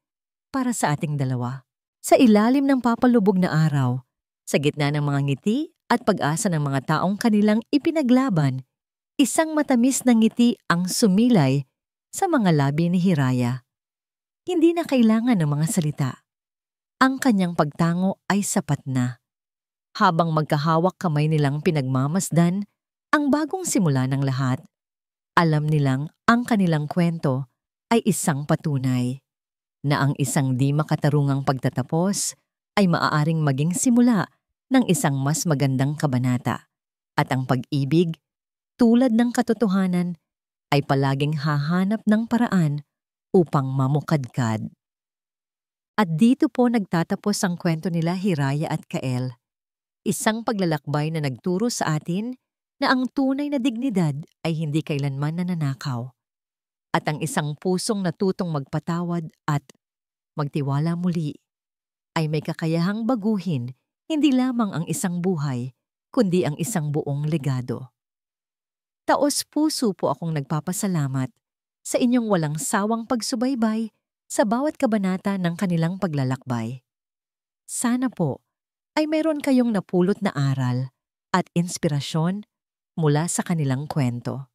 para sa ating dalawa. Sa ilalim ng papalubog na araw, sa gitna ng mga ngiti at pag-asa ng mga taong kanilang ipinaglaban, isang matamis na ngiti ang sumilay sa mga labi ni Hiraya. Hindi na kailangan ng mga salita. Ang kanyang pagtango ay sapat na. Habang magkahawak kamay nilang pinagmamasdan ang bagong simula ng lahat, alam nilang ang kanilang kwento ay isang patunay na ang isang di makatarungang pagtatapos ay maaaring maging simula ng isang mas magandang kabanata. At ang pag-ibig, tulad ng katotohanan, ay palaging hahanap ng paraan upang mamukadkad. At dito po nagtatapos ang kwento nila Hiraya at Kael. Isang paglalakbay na nagturo sa atin na ang tunay na dignidad ay hindi kailanman nananakaw. At ang isang pusong natutong magpatawad at magtiwala muli ay may kakayahang baguhin hindi lamang ang isang buhay, kundi ang isang buong legado. Taos-puso po akong nagpapasalamat sa inyong walang sawang pagsubaybay sa bawat kabanata ng kanilang paglalakbay. Sana po ay mayroon kayong napulot na aral at inspirasyon mula sa kanilang kwento.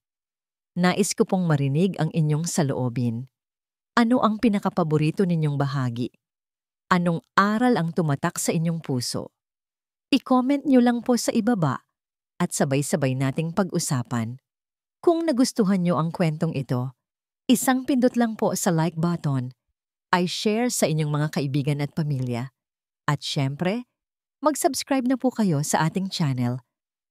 Nais ko pong marinig ang inyong saloobin. Ano ang pinakapaborito ninyong bahagi? Anong aral ang tumatak sa inyong puso? I-comment nyo lang po sa ibaba at sabay-sabay nating pag-usapan. Kung nagustuhan nyo ang kwentong ito, isang pindot lang po sa like button, ay share sa inyong mga kaibigan at pamilya. At syempre, mag-subscribe na po kayo sa ating channel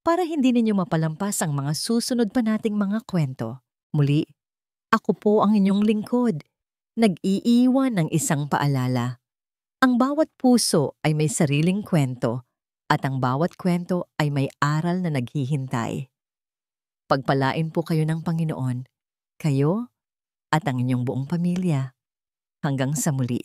para hindi ninyo mapalampas ang mga susunod pa nating mga kwento. Muli, ako po ang inyong lingkod, nag-iiwan ng isang paalala. Ang bawat puso ay may sariling kwento at ang bawat kwento ay may aral na naghihintay. Pagpalain po kayo ng Panginoon, kayo at ang inyong buong pamilya. Hanggang sa muli.